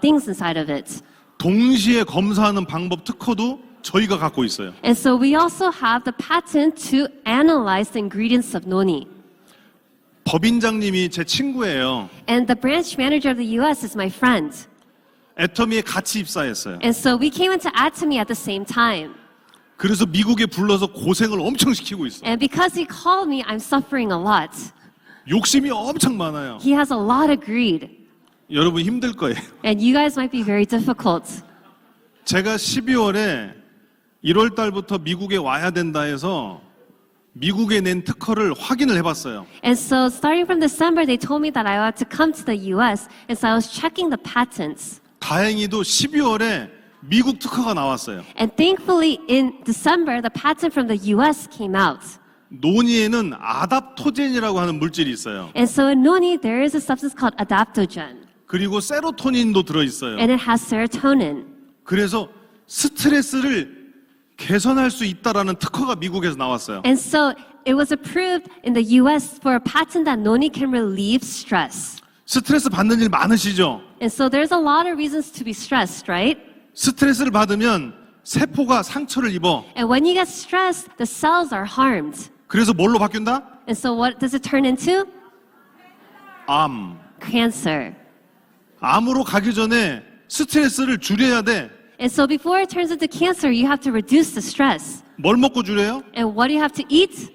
things inside of it. 동시에 검사하는 방법 특허도 저희가 갖고 있어요. And so we also have the patent to analyze the ingredients of noni. 법인장님이 제 친구예요. And the branch manager of the US is my friend. 애터미에 같이 입사했어요. And so we came into Atomy at the same time. 그래서 미국에 불러서 고생을 엄청 시키고 있어. And because he called me, I'm suffering a lot. 욕심이 엄청 많아요. He has a lot of greed. 여러분 힘들 거예요. And you guys might be very difficult. 제가 12월에 1월 달부터 미국에 와야 된다 해서 미국에 낸 특허를 확인을 해봤어요. And so starting from December, they told me that I ought to come to the US. And so I was checking the patents. 다행히도 12월에 미국 특허가 나왔어요. And thankfully, in December, the patent from the US came out. 논이에는 아답토젠이라고 하는 물질이 있어요. And so in noni, there is a substance called adaptogen. 그리고 세로토닌도 들어있어요. And it has serotonin. 그래서 스트레스를 개선할 수 있다라는 특허가 미국에서 나왔어요. And so it was approved in the US for a patent that noni can relieve stress. 스트레스 받는 일 많으시죠? And so there's a lot of reasons to be stressed, right? 스트레스를 받으면 세포가 상처를 입어. And when you get stressed, the cells are harmed. 그래서 뭘로 바뀐다? And so what does it turn into? 암. Cancer. 암으로 가기 전에 스트레스를 줄여야 돼. And so before it turns into cancer, you have to reduce the stress. 뭘 먹고 줄여요? And what do you have to eat?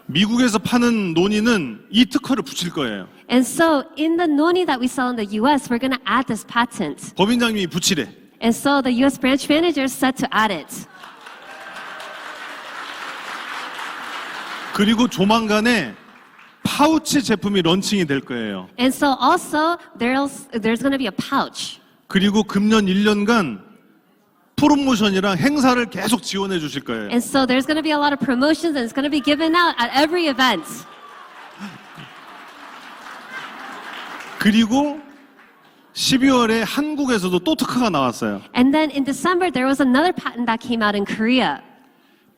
미국에서 파는 논의는 이 특허를 붙일 거예요. And so in the noni that we sell in the US, we're going to add this patent. 법인장님이 붙이래. And so the US branch manager said to add it. 그리고 조만간에 파우치 제품이 런칭이 될 거예요. And so also there's going to be a pouch. 그리고 금년 1년간 프로모션이랑 행사를 계속 지원해 주실 거예요. And so there's going to be a lot of promotions and it's going to be given out at every event. 그리고 12월에 한국에서도 또 특허가 나왔어요. And then in December, there was another patent that came out in Korea.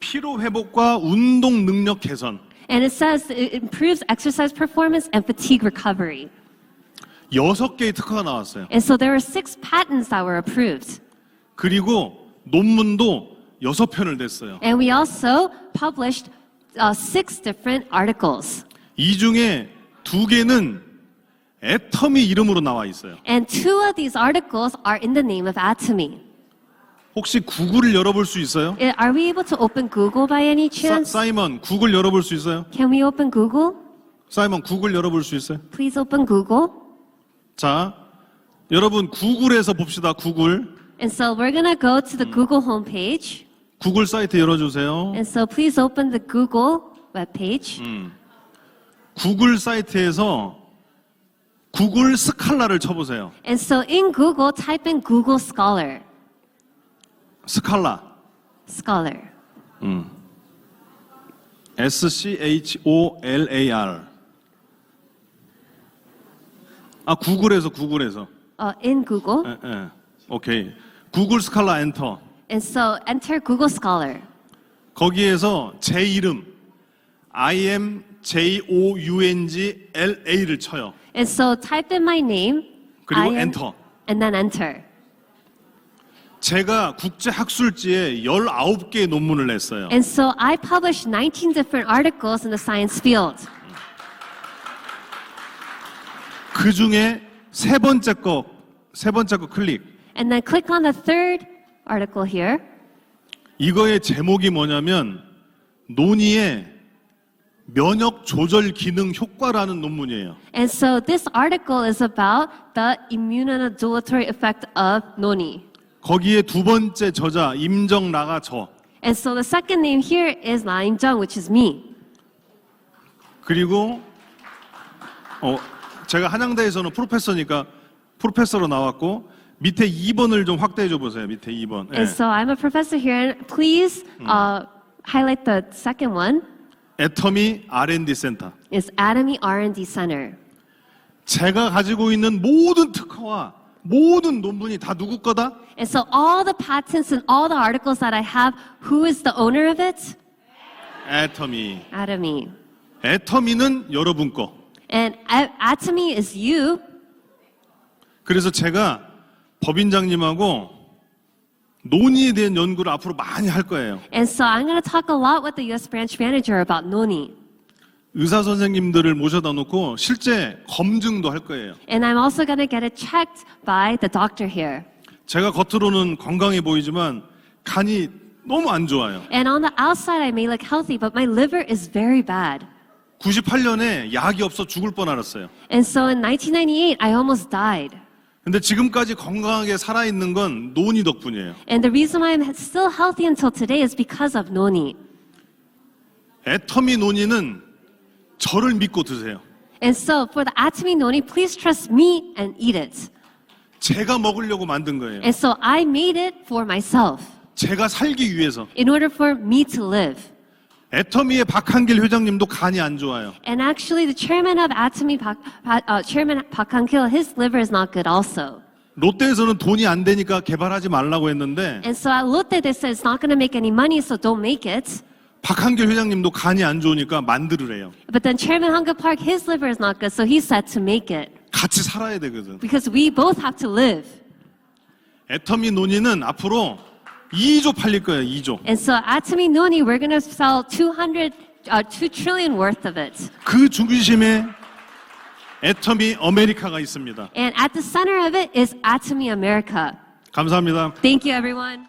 피로 회복과 운동 능력 개선. And it says it improves exercise performance and fatigue recovery. 6개의 특허가 나왔어요. And so there were 6 patents that were approved. 그리고 논문도 6편을 냈어요. And we also published 6 different articles. 이 중에 2개는 애터미 이름으로 나와 있어요. And 2 of these articles are in the name of Atomy. 혹시 구글을 열어볼 수 있어요? Are we able to open Google by any chance? 사이먼, 구글 열어볼 수 있어요? Can we open Google? 사이먼, 구글 열어볼 수 있어요? Please open Google. 자, 여러분 구글에서 봅시다. 구글. And so we're going to go to the Google homepage. 구글 사이트 열어주세요. And so please open the Google webpage. 구글 사이트에서 구글 스칼라를 쳐보세요. And so in Google, type in Google Scholar. 스칼라. Scholar. SCHOLAR. 아, 구글에서. In Google. 예. 오케이. 구글 스칼라 엔터. And so enter Google Scholar. 거기에서 제 이름 IMJOUNGLA를 쳐요. And so type in my name. 그리고 I am- enter. And then enter. 제가 국제 학술지에 19개의 논문을 냈어요. And so I published 19 different articles in the science field. 그 중에 세 번째 거 클릭. And then click on the third article here. 이거의 제목이 뭐냐면 논의의 면역 조절 기능 효과라는 논문이에요. And so this article is about the immunomodulatory effect of noni. 거기에 두 번째 저자 임정라가 저. And so the second name here is Na Im-jung, which is me. 그리고 제가 한양대에서는 프로페서로 나왔고 밑에 2번을 좀 확대해 줘 보세요. 밑에 2번. And so I'm a professor here. And please highlight the second one. 애터미 R&D 센터. Is Atomy R&D Center. 제가 가지고 있는 모든 특허와 모든 논문이 다 누구 거다? And so all the patents and all the articles that I have, who is the owner of it? 애터미. Atomy. 애터미는 여러분 거. And Atomy is you. 그래서 제가 법인장님하고 논의에 대한 연구를 앞으로 많이 할 거예요. And so I'm going to talk a lot with the US branch manager about noni. 의사 선생님들을 모셔다 놓고 실제 검증도 할 거예요. And I'm also going to get it checked by the doctor here. 제가 겉으로는 건강해 보이지만 간이 너무 안 좋아요. And on the outside, I may look healthy, but my liver is very bad. 98년에 약이 없어 죽을 뻔 알았어요. And so in 1998, I almost died. 근데 지금까지 건강하게 살아있는 건 논의 덕분이에요. And the reason why I'm still healthy until today is because of noni. 애터미 논의는 저를 믿고 드세요. And so for the Atomy noni, please trust me and eat it. 제가 먹으려고 만든 거예요. And so I made it for myself 제가 살기 위해서. in order for me to live. 애터미의 박한길 회장님도 간이 안 좋아요. And actually, the chairman of Atomy, Chairman Park Han-kil, his liver is not good also. 롯데에서는 돈이 안 되니까 개발하지 말라고 했는데 And so at Lotte, they said it's not going to make any money, so don't make it. 박한길 회장님도 간이 안 좋으니까 만들으래요. But then Chairman Han-kil Park, his liver is not good, so he said to make it. 같이 살아야 되거든. Because we both have to live. 애터미 논의는 앞으로 2조 팔릴 거예요. 2조. And so Atomy noni, we're going to sell 2 trillion worth of it. 그 중심에 애터미 아메리카가 있습니다. And at the center of it is Atomy America. 감사합니다. Thank you, everyone.